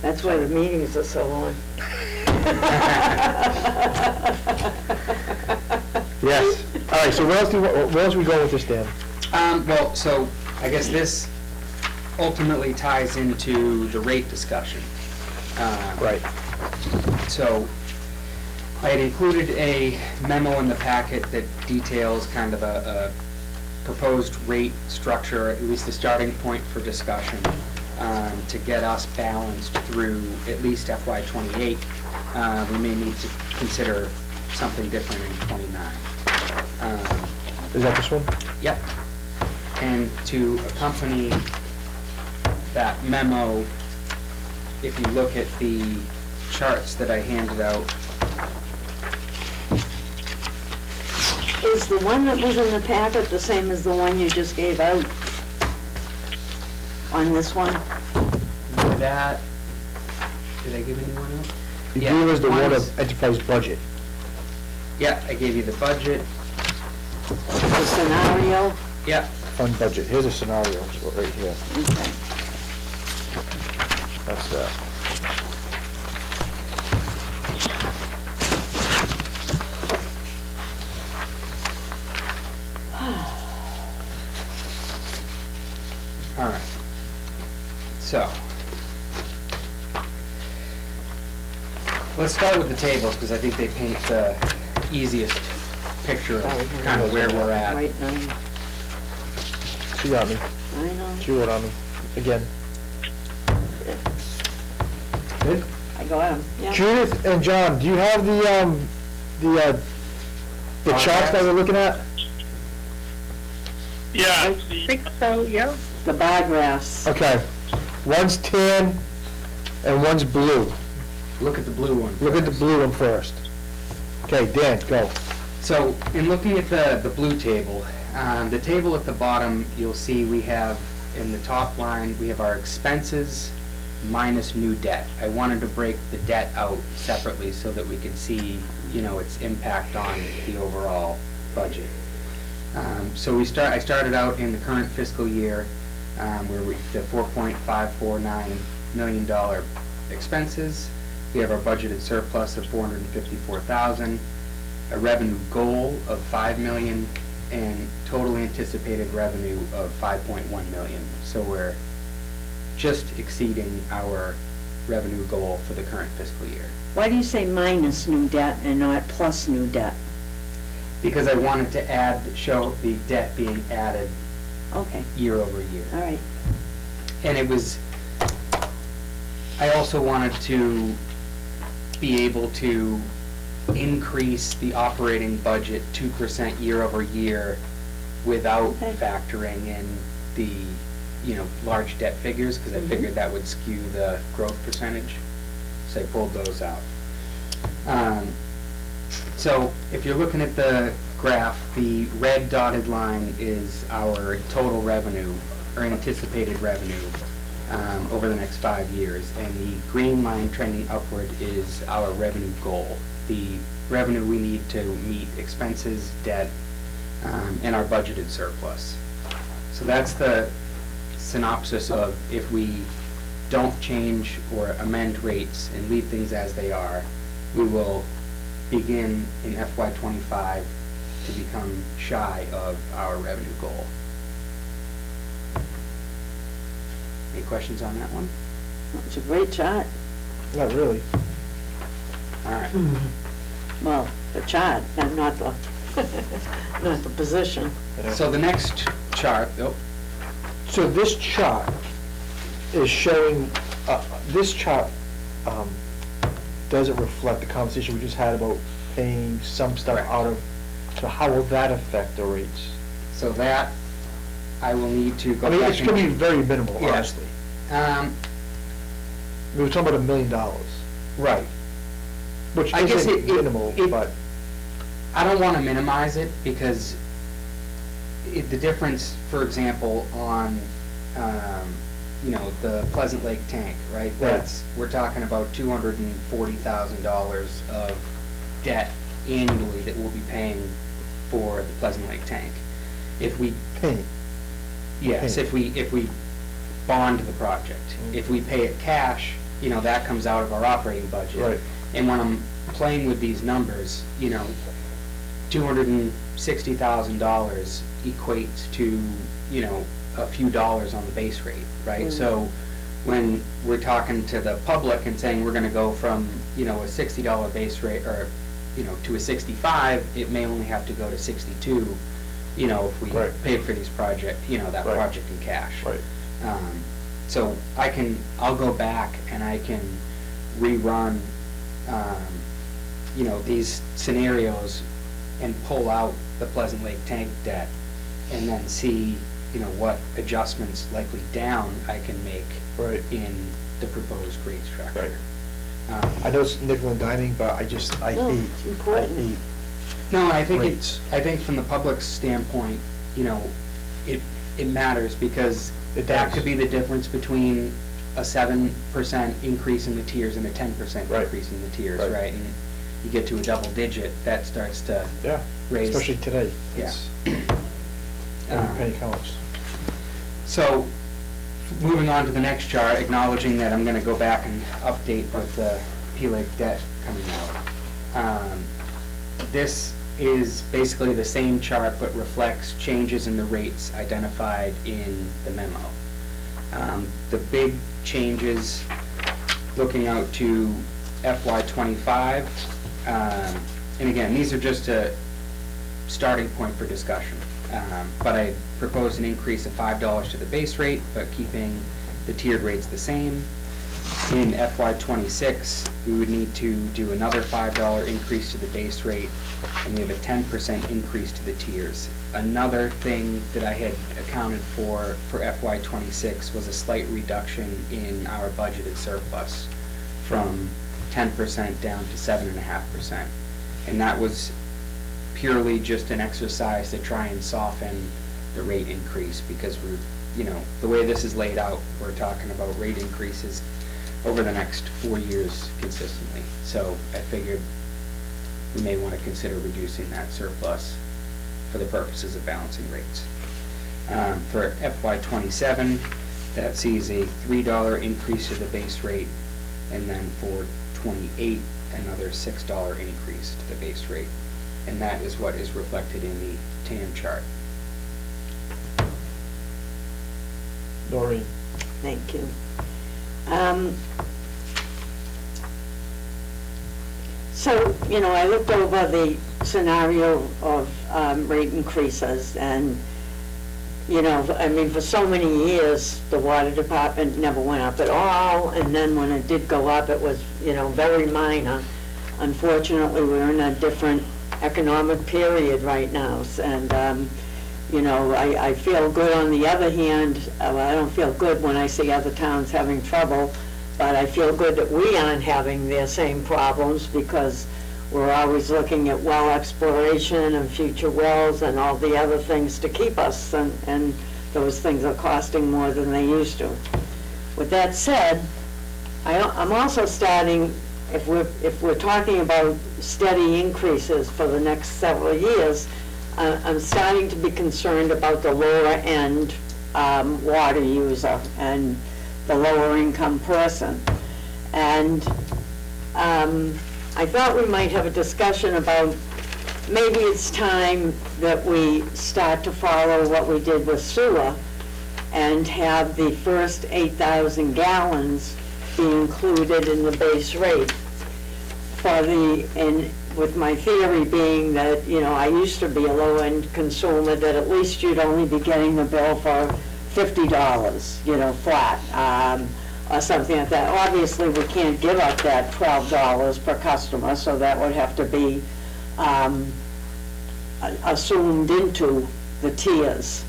That's why the meetings are so long. Yes. All right, so where else we go with this, Dan? well, so I guess this ultimately ties into the rate discussion. Right. So I had included a memo in the packet that details kind of a proposed rate structure, at least a starting point for discussion, to get us balanced through at least FY '28. We may need to consider something different in '29. Is that this one? Yep. And to accompany that memo, if you look at the charts that I handed out, Is the one that was in the packet the same as the one you just gave out on this one? that, did I give anyone else? You Yeah, gave us the water mine's- enterprise budget. Yeah, I gave you the budget. The scenario? Yeah, Fund budget, here's a scenario right here. Okay. That's that. all right. So, let's start with the tables, because I think they paint the easiest picture of kind of where we're at. Right now, She got me, I know. she wrote on me, again. Good? I got 'em, yeah. Judith and John, do you have the charts that we're looking at? Yeah, I the, think so, yeah. The bar graphs. Okay, one's tan and one's blue. Look at the blue one. Look at the blue one first. Okay, Dan, go. So, in looking at the blue table, the table at the bottom, you'll see we have, in the top line, we have our expenses minus new debt. I wanted to break the debt out separately so that we could see, its impact on the overall budget. So I started out in the current fiscal year, where the $4.549 million expenses. We have our budgeted surplus of $454,000, a revenue goal of $5 million, and total anticipated revenue of $5.1 million. So we're just exceeding our revenue goal for the current fiscal year. Why do you say minus new debt and not plus new debt? Because I wanted to show the debt being added Okay, year over year. all right. And I also wanted to be able to increase the operating budget 2% year over year without Okay. factoring in the, large debt figures, because I Mhm. figured that would skew the growth percentage. I pulled those out. So if you're looking at the graph, the red dotted line is our total revenue, or anticipated revenue, over the next 5 years, and the green line trending upward is our revenue goal, the revenue we need to meet expenses, debt, and our budgeted surplus. So that's the synopsis of if we don't change or amend rates and leave things as they are, we will begin in FY25 to become shy of our revenue goal. Any questions on that one? It's a great chart. Not really. All right. Well, the chart, and not the, not the position. So the next chart, So this chart is showing, this chart doesn't reflect the conversation we just had about paying some stuff Correct. out of, so how will that affect the rates? so that I will need to go I mean, back it's gonna be and... very minimal, Yeah. honestly. We were talking about $1 million, Right. which I guess isn't minimal, but, I don't want to minimize it because the difference, for example, on, the Pleasant Lake tank, right? We're talking about $240,000 of debt annually that we'll be paying for the Pleasant Lake tank. If we, paint. yes, if we bond the project. If we pay it cash, that comes out of our operating budget. Right. And when I'm playing with these numbers, $260,000 equates to, a few dollars on the base rate, right? So when we're talking to the public and saying we're gonna go from, a $60 base rate, or, to a 65, it may only have to go to 62, if we Right. pay for these project, that Right. project in cash. Right. So I'll go back and I can rerun, these scenarios and pull out the Pleasant Lake tank debt and then see, what adjustments likely down I can make Right. in the proposed rate structure. Right. I know it's nickel and diming, but I No, hate, it's I important. hate No, I think rates. I think from the public's standpoint, it matters because It that does. could be the difference between a 7% increase in the tiers and a 10% Right. increase in the tiers, Right. right? And you get to a double digit, that starts to Yeah, raise. especially today. Yeah. It's- Every Um, penny counts. So, moving on to the next chart, acknowledging that I'm gonna go back and update with the P-Lake debt coming out. This is basically the same chart, but reflects changes in the rates identified in the memo. The big changes, looking out to FY25, and again, these are just a starting point for discussion. But I proposed an increase of $5 to the base rate, but keeping the tiered rates the same. In FY26, we would need to do another $5 increase to the base rate, and we have a 10% increase to the tiers. Another thing that I had accounted for FY26 was a slight reduction in our budgeted surplus from 10% down to 7.5%. And that was purely just an exercise to try and soften the rate increase, because we're, the way this is laid out, we're talking about rate increases over the next 4 years consistently. So I figured we may want to consider reducing that surplus for the purposes of balancing rates. For FY27, that sees a $3 increase to the base rate, and then for 28, another $6 increase to the base rate. And that is what is reflected in the TAM chart. Noreen. Thank you. So, I looked over the scenario of rate increases, and, for so many years, the water department never went up at all, and then when it did go up, it was, very minor. Unfortunately, we're in a different economic period right now, and, I feel good on the other hand. I don't feel good when I see other towns having trouble, But I feel good that we aren't having their same problems because we're always looking at well exploration and future wells and all the other things to keep us, and those things are costing more than they used to. With that said, I'm also starting, if we're talking about steady increases for the next several years, I'm starting to be concerned about the lower end water user and the lower income person. And I thought we might have a discussion about maybe it's time that we start to follow what we did with sewer and have the first 8,000 gallons be included in the base rate. With my theory being that, I used to be a low-end consumer, that at least you'd only be getting the bill for $50, flat, or something like that. Obviously, we can't give up that $12 per customer, so that would have to be assumed into the tiers.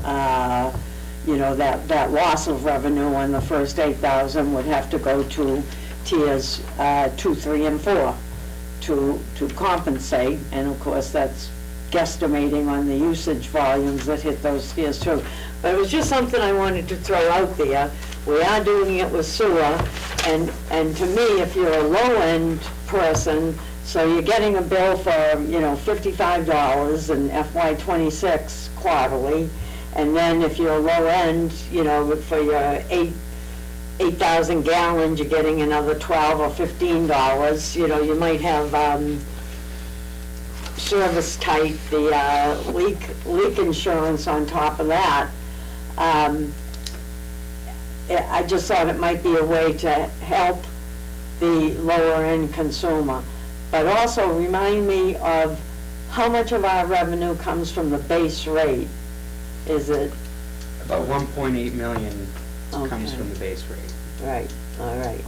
That loss of revenue on the first 8,000 would have to go to tiers 2, 3, and 4 to compensate, and of course that's guesstimating on the usage volumes that hit those tiers too. But it was just something I wanted to throw out there. We are doing it with sewer, and to me, if you're a low-end person, so you're getting a bill for, $55 in FY26 quarterly, and then if you're low end, for your 8,000 gallons, you're getting another $12 or $15. You might have service type, the leak insurance on top of that. I just thought it might be a way to help the lower end consumer. But also remind me of how much of our revenue comes from the base rate. Is it? About 1.8 million comes Okay. from the base rate. Right, all right.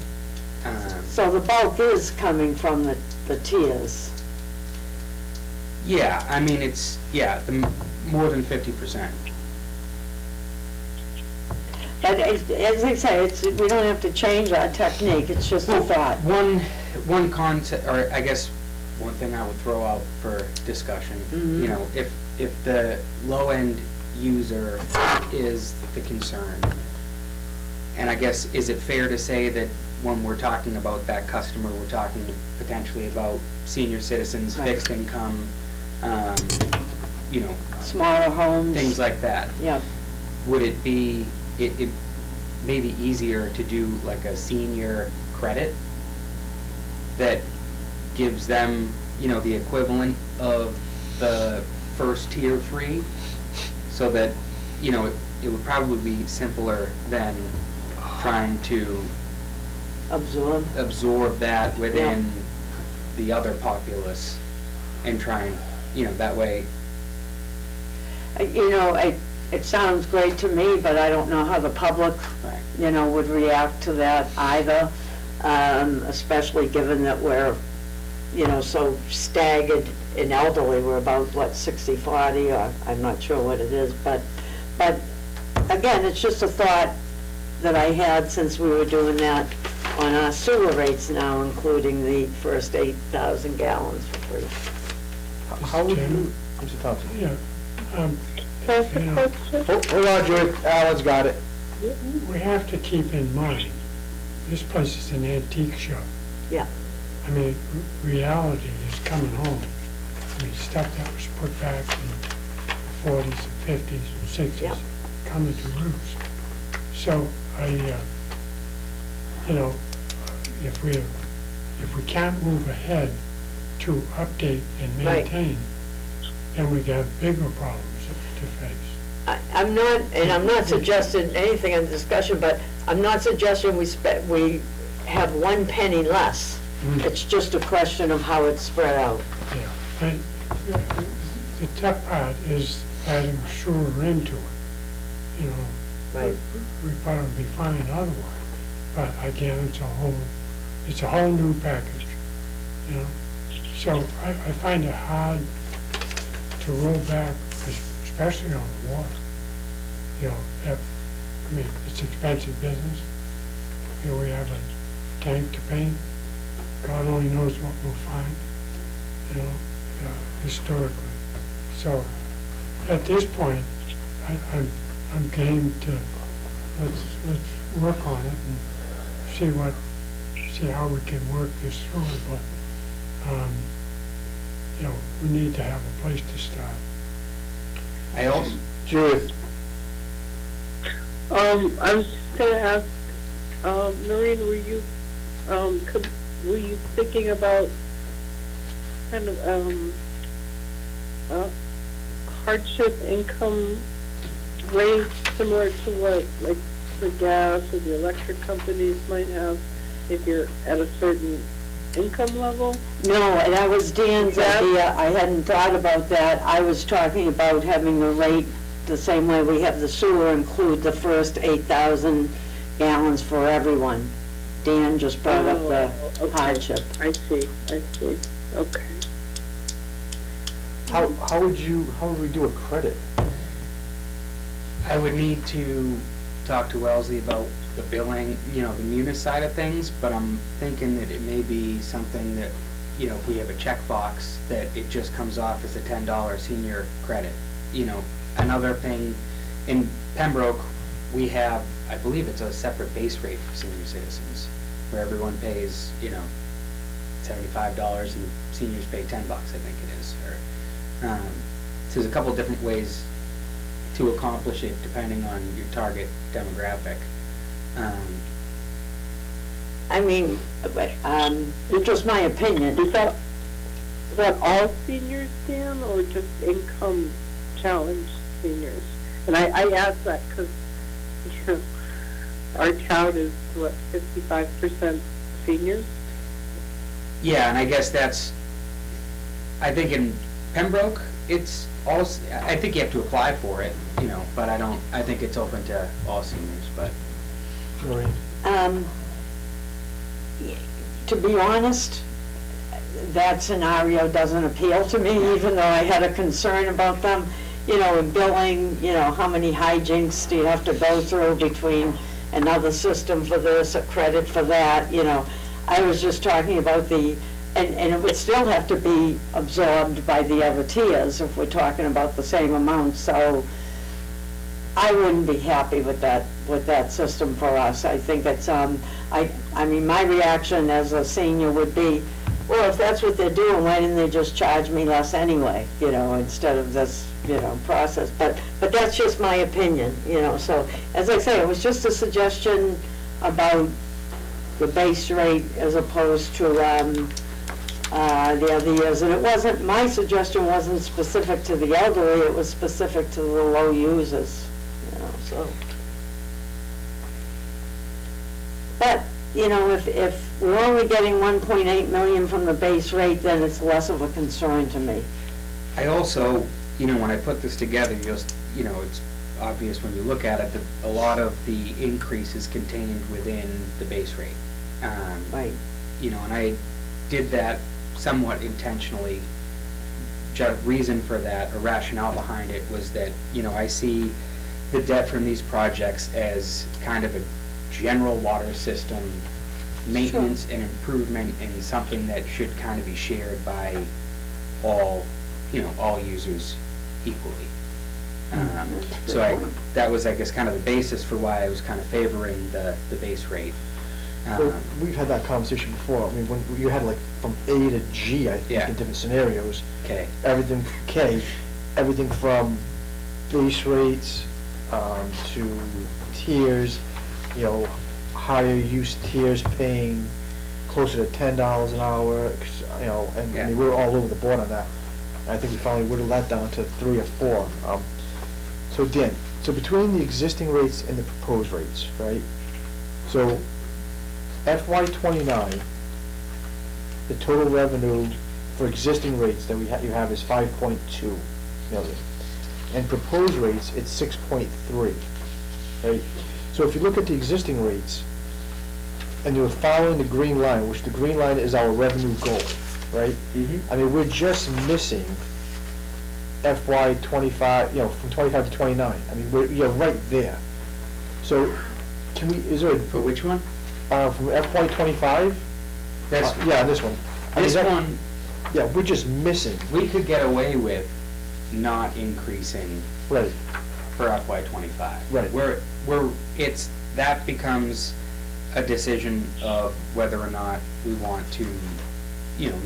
Um, So the bulk is coming from the tiers. Yeah, I mean, it's, more than 50%. But as I say, we don't have to change our technique, it's just a thought. One concept, or I guess one thing I would throw out for discussion, Mhm. if the low-end user is the concern, and I guess, is it fair to say that when we're talking about that customer, we're talking potentially about senior citizens, Right. fixed income, Smaller homes. things like that? Yeah, Would it be, it may be easier to do like a senior credit that gives them, the equivalent of the first tier 3, so that, it would probably be simpler than trying to absorb that within the other populace and trying, that way. it sounds great to me, but I don't know how the public, Right. would react to that either, especially given that we're, so staggered in elderly. We're about, 60/40, or I'm not sure what it is, but again, it's just a thought that I had since we were doing that on our sewer rates now, including the first 8,000 gallons for free. How would you, Chairman? Mr. Thompson? Yeah, Can I ask a question? Hold on, Judy, Alan's got it. we have to keep in mind, this place is an antique shop. Yeah. I mean, reality is coming home. I mean, stuff that was put back in the 40s and 50s and 60s, Yeah. coming to roost. So if we can't move ahead to update and Right. maintain, then we got bigger problems to face. I'm not suggesting anything in the discussion, but I'm not suggesting we have 1 penny less. Mm. It's just a question of how it's spread out. Yeah, and the tough part is adding sewer into it, Right. We thought it'd be fine otherwise, but again, it's a whole new package, So I find it hard to roll back, especially on the water. It's expensive business, Here we have a tank to paint. God only knows what we'll find, you know, historically. So at this point, I'm game to, let's work on it and see how we can work this through. But, you know, we need to have a place to start. I also, Judith, I was just gonna ask, Noreen, were you thinking about kind of, hardship income rate similar to what, like, the gas or the electric companies might have if you're at a certain income level? No, and that was Dan's That- idea. I hadn't thought about that. I was talking about having a rate the same way we have the sewer, include the first 8,000 gallons for everyone. Dan just brought up the Oh, okay. hardship. I see, okay. how would we do a credit? I would need to talk to Wellesley about the billing, you know, the munis side of things, but I'm thinking that it may be something that, you know, if we have a checkbox, that it just comes off as a $10 senior credit. You know, another thing, in Pembroke, we have, I believe it's a separate base rate for senior citizens, where everyone pays, you know, $75 and seniors pay $10, I think it is. So there's a couple different ways to accomplish it depending on your target demographic. I mean, it's just my opinion. Is that all seniors, Dan, or just income challenged seniors? And I ask that because, you know, our town is, what, 55% seniors? Yeah, and I guess that's, I think in Pembroke, it's all, I think you have to apply for it, you know, but I think it's open to all seniors, but. Noreen? To be honest, that scenario doesn't appeal to me, even though I had a concern about them. You know, in billing, you know, how many hijinks do you have to go through between another system for this, a credit for that, you know. I was just talking about and it would still have to be absorbed by the other tiers if we're talking about the same amount, so I wouldn't be happy with that system for us. I think it's, I mean, my reaction as a senior would be, well, if that's what they're doing, why didn't they just charge me less anyway, you know, instead of this, you know, process. But that's just my opinion, you know, so, as I say, it was just a suggestion about the base rate as opposed to, the other years. And it wasn't, my suggestion wasn't specific to the elderly, it was specific to the low users, you know, so. But, you know, if we're only getting 1.8 million from the base rate, then it's less of a concern to me. I also, you know, when I put this together, you know, it's obvious when you look at it that a lot of the increase is contained within the base rate. Right. You know, and I did that somewhat intentionally. Reason for that, or rationale behind it, was that, you know, I see the debt from these projects as kind of a general water system maintenance and improvement, and something that should kind of be shared by all, you know, all users equally. So that was, I guess, kind of the basis for why I was kind of favoring the base rate. Well, we've had that conversation before. I mean, when you had like from A to G, I think, Yeah. in different scenarios. Okay. Everything K, everything from base rates to tiers, you know, higher use tiers paying closer to $10 an hour, you know, and I mean, we were all over the board on that. I think we finally whittled that down to 3 or 4. So Dan, so between the existing rates and the proposed rates, right? So FY '29, the total revenue for existing rates that you have is 5.2 million. And proposed rates, it's 6.3, right? So if you look at the existing rates, and you're following the green line, which the green line is our revenue goal, right? I mean, we're just missing FY '25, you know, from 25 to 29. I mean, you're right there. So, can we, is there a... For which one? from FY '25? This, Yeah, this one. I mean, this that- one, Yeah, we're just missing, we could get away with not increasing right, for FY '25. Right. That becomes a decision of whether or not we want to,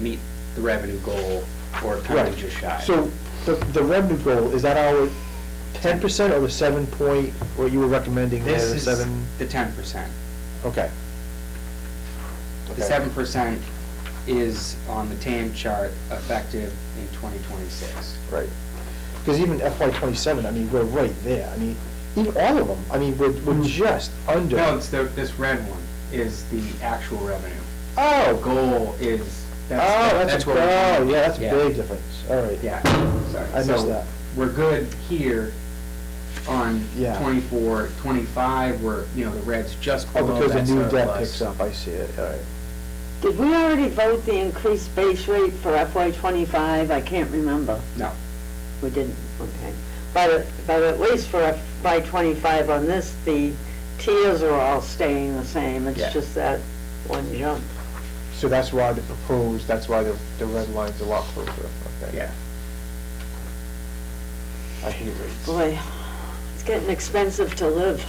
meet the revenue goal or kind right. of just shy. So, the revenue goal, is that our 10% or the 7 point, what you were recommending there, This the is 7? the 10%. Okay. The Okay. 7% is on the TAM chart effective in 2026. Right. Because even FY '27, I mean, we're right there. I mean, even all of them, I mean, we're just under. No, it's this red one is the actual revenue. The Oh, goal is, oh, that's what we're doing. yeah, that's a Yeah. big difference. All right. Yeah, sorry. I missed So, that. we're good here on Yeah. 24, 25, where, the red's just Oh, below because that the new debt surplus. picks up, I see it, all right. Did we already vote the increased base rate for FY '25? I can't remember. No, We didn't, okay. But at least for FY '25 on this, the tiers are all staying the same. Yeah. It's just that one jump. So that's why that's why the red line's a lot closer, okay? yeah. I hate rates. Boy, it's getting expensive to live.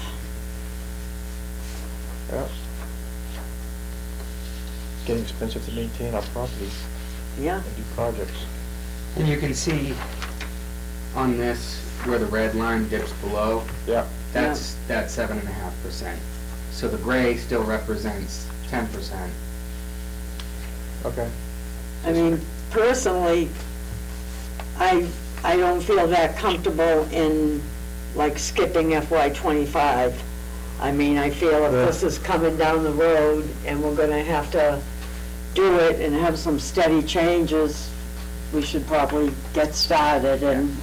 Yeah. It's getting expensive to maintain our property Yeah. and do projects. And you can see on this, where the red line dips below, Yeah. that's 7.5%. So the gray still represents 10%. Okay. I mean, personally, I don't feel that comfortable in, like, skipping FY '25. I mean, I feel if Yeah. this is coming down the road and we're gonna have to do it and have some steady changes, we should probably get started and,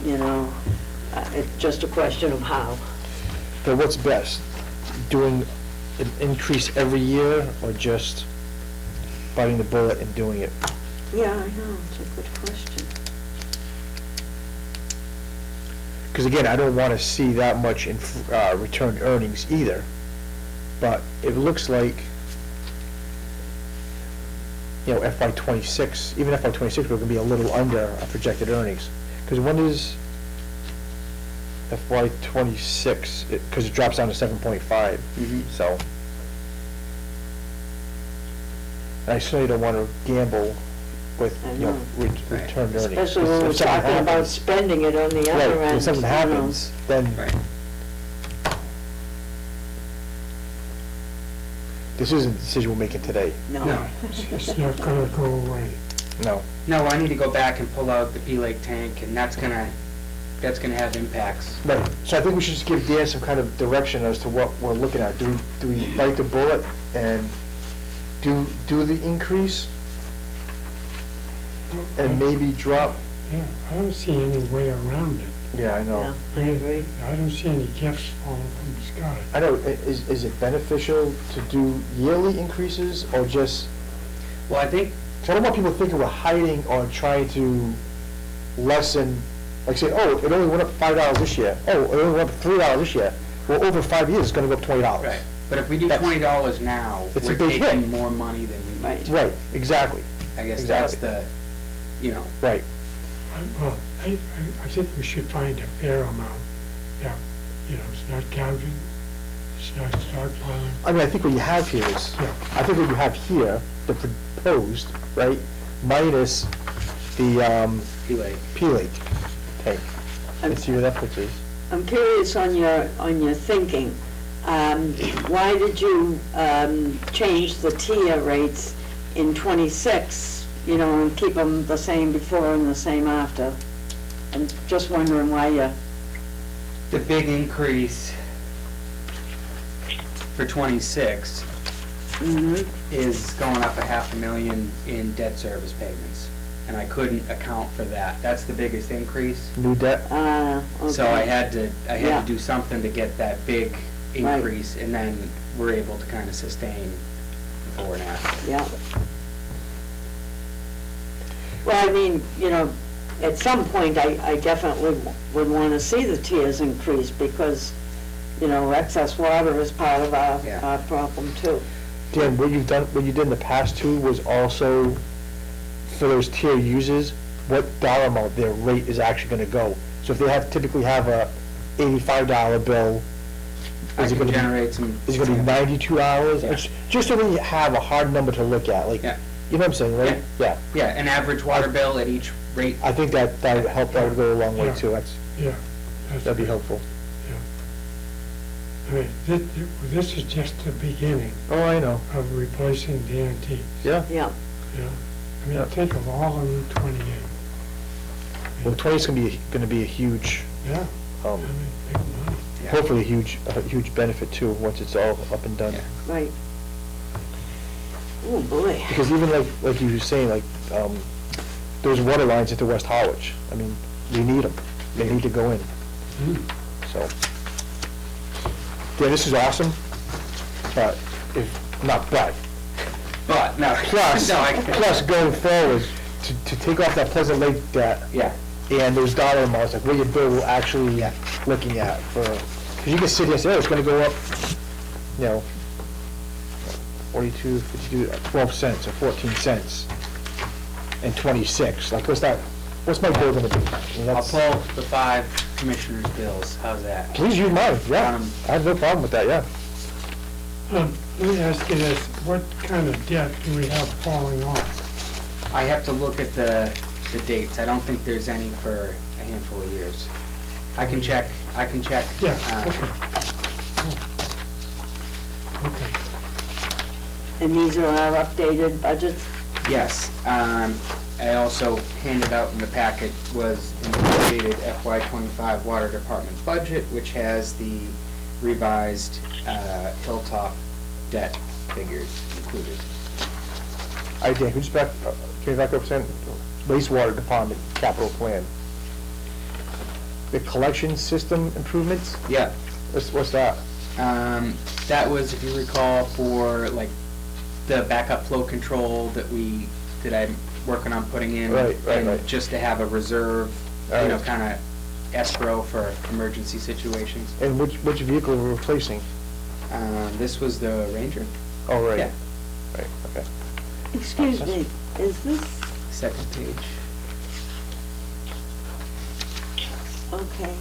it's just a question of how. So what's best? Doing an increase every year or just biting the bullet and doing it? Yeah, I know, it's a good question. Because again, I don't want to see that much in return earnings either, but it looks like, FY '26, even FY '26, we're going to be a little under our projected earnings. Because when is FY '26? Because it drops down to 7.5, Mhm. so. And I certainly don't want to gamble with, I know. Right. return earnings. Especially when we're If something talking about happens- spending it on the Right, other end. when something you know. happens, then Right. this isn't the decision we're making today. No. No. It's not gonna go away. No. No, I need to go back and pull out the P Lake tank, and that's gonna have impacts. Right, so I think we should just give Dan some kind of direction as to what we're looking at. Do we bite the bullet and do the increase and maybe drop? Yeah, I don't see any way around it. Yeah, I Yeah, know. I agree. I don't see any gifts falling from the sky. I know, is it beneficial to do yearly increases or just, Well, I think, so I don't want people thinking we're hiding or trying to lessen, like say, oh, it only went up $5 this year. Oh, it only went up $3 this year. Well, over 5 years, it's gonna go up $20. right, but if we do That's- $20 now, It's a we're big hit. taking more money than we Right. need. Right, exactly, I guess that's Exactly. right. Well, I think we should find a fair amount. Yeah, it's not gouging, it's not stockpiling. I mean, I think what you have here is, Yeah. I think what you have here, the proposed, right, minus the P Lake. P Lake tank. Let's see where that puts us. I'm curious on your thinking. Why did you change the tier rates in '26, and keep them the same before and the same after? I'm just wondering why you, The big increase for '26 is going up $500,000 in debt service payments, and I couldn't account for that. That's the biggest increase. New debt? okay. So I had to Yeah. do something to get that big increase, and then we're able to kind of sustain before and after. Yeah. Well, I mean, at some point, I definitely would want to see the tiers increase because, excess water is part of Yeah. our problem too. Dan, what you did in the past too was also, for those tier users, what dollar amount their rate is actually gonna go. So if they typically have a $85 bill, I is it can gonna generate some. be, is it gonna be $92? Yeah. Just so we have a hard number to look at, like, Yeah. you know what I'm saying, right? Yeah. Yeah, an average water bill at each rate. I think that would help, that would go a long way Yeah. too, Yeah. that's that'd be good. helpful. I mean, this is just the beginning Oh, I know, of replacing the antiques, yeah. Yeah, you know? I mean, Yeah. think of all the Route 28. Well, 20 is gonna be a huge, Yeah, I um, mean, big money. Yeah. hopefully a huge benefit too, once it's all up and done. Yeah. right. Oh, boy. Because even like you were saying, like, those water lines into West Harwich, I mean, we need them. They need to go in, Mm. so. Yeah, this is awesome, but But, no. plus, No, plus going forward, to take off that Pleasant Lake debt Yeah, and those dollar amounts, like what your bill will actually Yeah. looking at for, because you can sit here and say, oh, it's gonna go up, you know, 42, 52, 12 cents or 14 cents and 26, like what's my bill gonna be? I mean, I'll that's- pull the 5 commissioners' bills, how's that? Please use mine, yeah, I have no problem with that, yeah. Let me ask you this, what kind of debt do we have falling off? I have to look at the dates, I don't think there's any for a handful of years. I can check. Yeah, uh, okay. Oh. Okay. And these are our updated budgets? Yes, I also handed out in the packet was an updated FY '25 Water Department budget, which has the revised Hilltop debt figures included. I did, who's back, can you back up, Sam? Wastewater Department capital plan. The collection system improvements, Yeah, what's that? that was, if you recall, for like the backup flow control that I'm working on putting in. Right. And just to have a reserve, you know, Right. kind of escrow for emergency situations. And which vehicle we're replacing? This was the Ranger, Oh, right. Yeah. Right, okay. Excuse me, is this, second page. okay.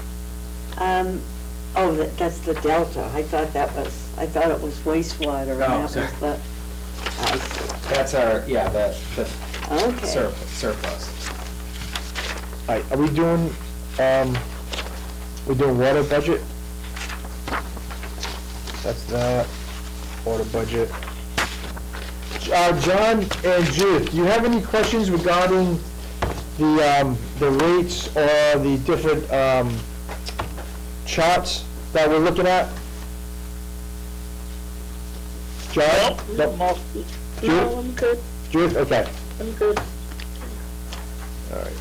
Oh, that's the Delta. I thought it was wastewater, and Oh, that was sorry. the, I see. That's our, yeah, the Okay. surplus. All right, are we doing water budget? That's that, water budget. John and Judith, do you have any questions regarding the rates or the different charts that we're looking at? John? No, mostly. Judith? No, I'm good, Judith, okay. I'm good. All right.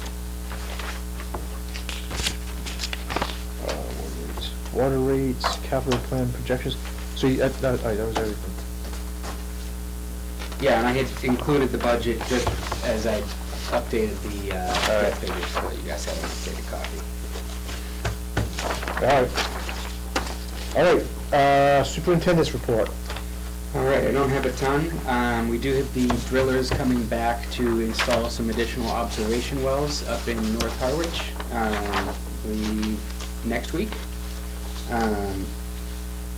Water rates, capital plan projections, so all right, that was everything. Yeah, and I had included the budget just as I updated the debt figures, so that you guys have an updated copy. All right, superintendent's report. All right, I don't have a ton. We do have the drillers coming back to install some additional observation wells up in North Harwich, I believe next week.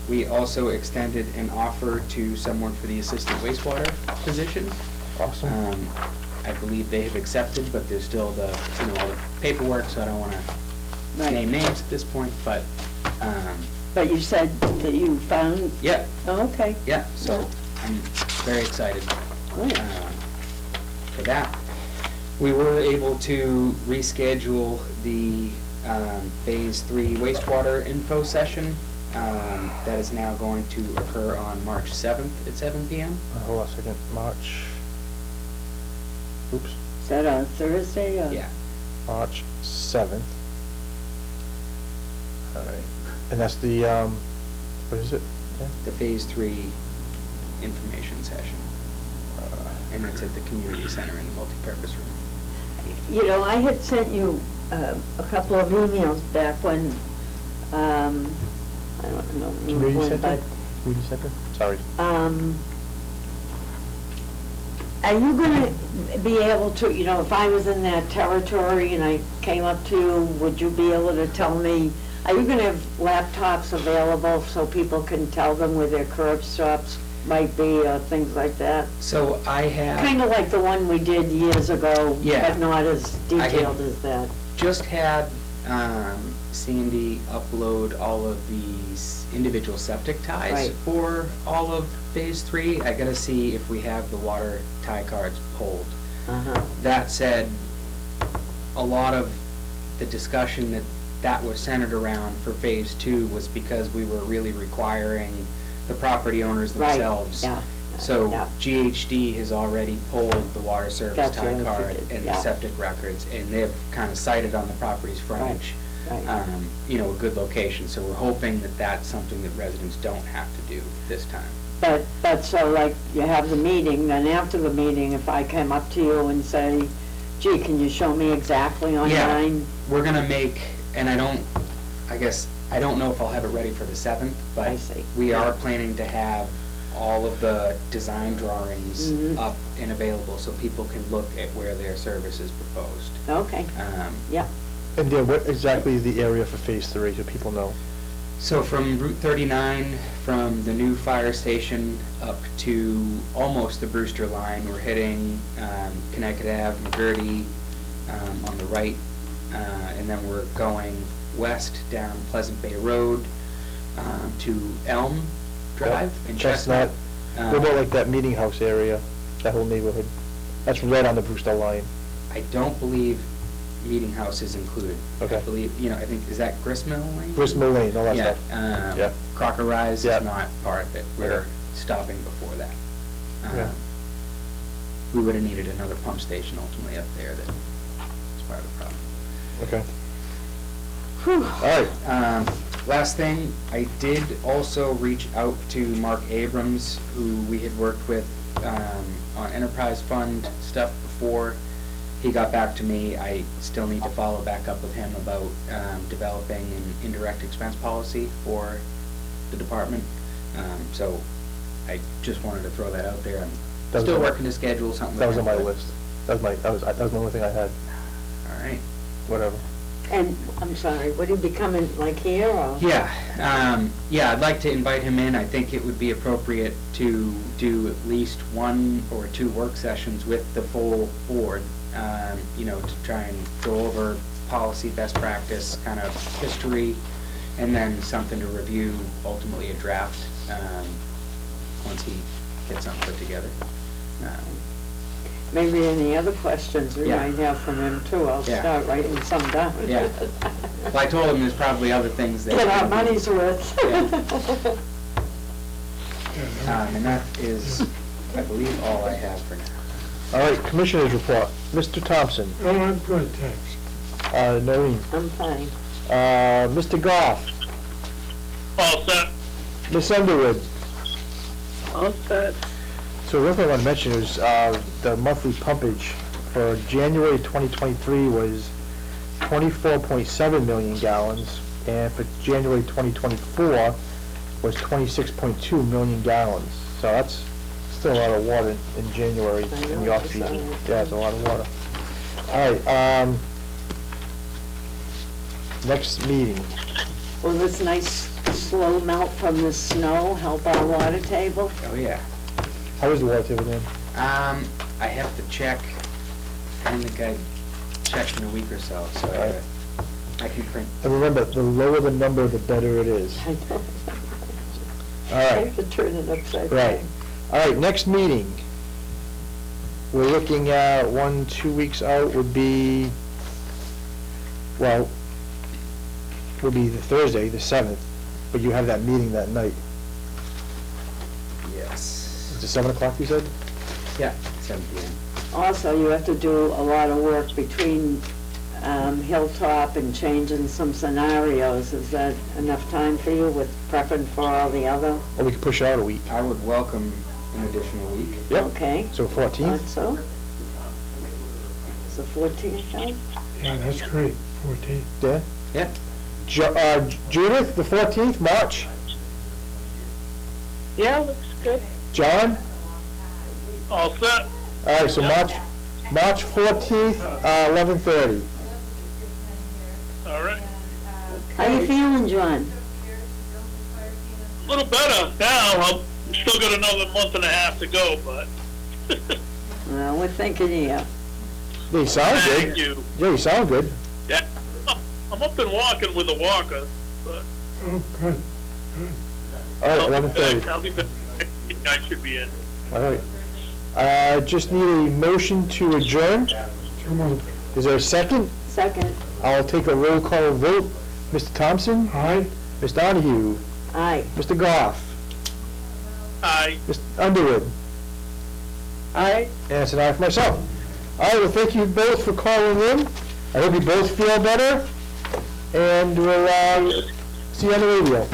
We also extended an offer to someone for the assistant wastewater position. Awesome. I believe they have accepted, but there's still all the paperwork, so I don't want to Right. name names at this point, but, But you said that you found, yeah, oh, okay. yeah, so I'm very excited Great. for that. We were able to reschedule the Phase 3 wastewater info session. That is now going to occur on March 7th at 7 p.m. Hold on a second, March. Oops, Is that on Thursday? or- Yeah, March 7th. All right, and that's the, what is it? Yeah. the Phase 3 information session. And it's at the community center in the multipurpose room. You know, I had sent you a couple of emails back when, I don't know Community when, center? but, Community center? Sorry. Are you gonna be able to, if I was in that territory and I came up to you, would you be able to tell me, are you gonna have laptops available so people can tell them where their curb stops might be or things like that? So I have. Kind of like the one we did years ago, Yeah. but not as detailed as that. Just had Sandy upload all of these individual septic ties Right. for all of Phase 3. I gotta see if we have the water tie cards pulled. Uh-huh. That said, a lot of the discussion that was centered around for Phase 2 was because we were really requiring the property owners Right, themselves. yeah. So Yeah. GHD has already pulled the water service That's tie what I card figured, and yeah. the septic records, and they've kind of cited on the property's frontage, Right. a good location. So we're hoping that that's something that residents don't have to do this time. But so like you have the meeting, then after the meeting, if I come up to you and say, gee, can you show me exactly on Yeah. mine? We're gonna make, and I don't know if I'll have it ready for the 7th, but I see. we are planning to have all of the design drawings Mhm. up and available so people can look at where their service is proposed. Okay, yeah. And then what exactly is the area for Phase 3, so people know? So from Route 39, from the new fire station up to almost the Brewster line, we're hitting Connecticut Ave, McGurty on the right, and then we're going west down Pleasant Bay Road to Elm Drive in Chestnut. What about like that meeting house area, that whole neighborhood? That's right on the Brewster line. I don't believe Meeting House is included. Okay. I believe, I think, is that Gristmill Lane? Gristmill Lane, all that Yeah, stuff. Yeah. Crocker Rise Yeah. is not part of it. We're Okay. stopping before that. Yeah. We would have needed another pump station ultimately up there that is part of the problem. Okay. Whew. All right. Last thing, I did also reach out to Mark Abrams, who we had worked with on enterprise fund stuff before. He got back to me. I still need to follow back up with him about developing an indirect expense policy for the department. So I just wanted to throw that out there. I'm That was still on my- working to schedule something. That was on with my him, but- list. That was the only thing I had, All right. whatever. And, I'm sorry, would he be coming like here or? Yeah, I'd like to invite him in. I think it would be appropriate to do at least 1 or 2 work sessions with the full board, to try and go over policy, best practice, kind of history, and then something to review, ultimately a draft, once he gets something put together. Maybe any other questions we Yeah. might have from him too. I'll Yeah. start writing some down. Yeah. Well, I told him there's probably other things that. Get our money's worth. Yeah. Yeah, And that is, I believe, all I have for now. All right, Commissioners report. Mr. Thompson, Oh, I'm good, thanks. Noreen, I'm fine. Mr. Goff, All set. Miss Underwood. All set. So one thing I want to mention is the monthly pumpage for January 2023 was 24.7 million gallons, and for January 2024 was 26.2 million gallons. So that's still a lot of water in January I in know, the I off-season. saw that. Yeah, it's a lot of water. All right, next meeting. Will this nice slow melt from the snow help our water table? Oh, yeah. How is the water table then? I have to check. I don't think I checked in a week or so, so Alright. I can print. And remember, the lower the number, the better it is. I know. All I right. have to turn it upside down. Right. All right, next meeting. We're looking at 2 weeks out would be, well, would be the Thursday, the 7th, but you have that meeting that night. Yes. Is it 7 o'clock, you said? Yeah, 7 p.m. Also, you have to do a lot of work between Hilltop and changing some scenarios. Is that enough time for you with prepping for all the other? Or we could push it out a week. I would welcome an additional week. Yep. Okay. So 14th? Thought so. Is the 14th done? Yeah, that's great, 14. Yeah. Yeah. Judith, the 14th, March? Yeah, looks good. John? All set. All right, so March 14th, 11:30. All right. How you feeling, John? A little better now. I'm still got another month and a half to go, but. Well, we're thinking of you. Yeah, you sound Thank good. you. Yeah, you sound good. Yeah. I'm up and walking with a walker, but. Oh, good. All right, 11:30. I'll be back. I should be in. All right. Just need a motion to adjourn. So moved. Is there a second? Second, I'll take a roll call vote. Mr. Thompson? Aye. Mr. Donahue? aye. Mr. Goff? Aye. Mr. Underwood? I And it's an aye for myself. All right, well, thank you both for calling in. I hope you both feel better. And we'll see you on the radio.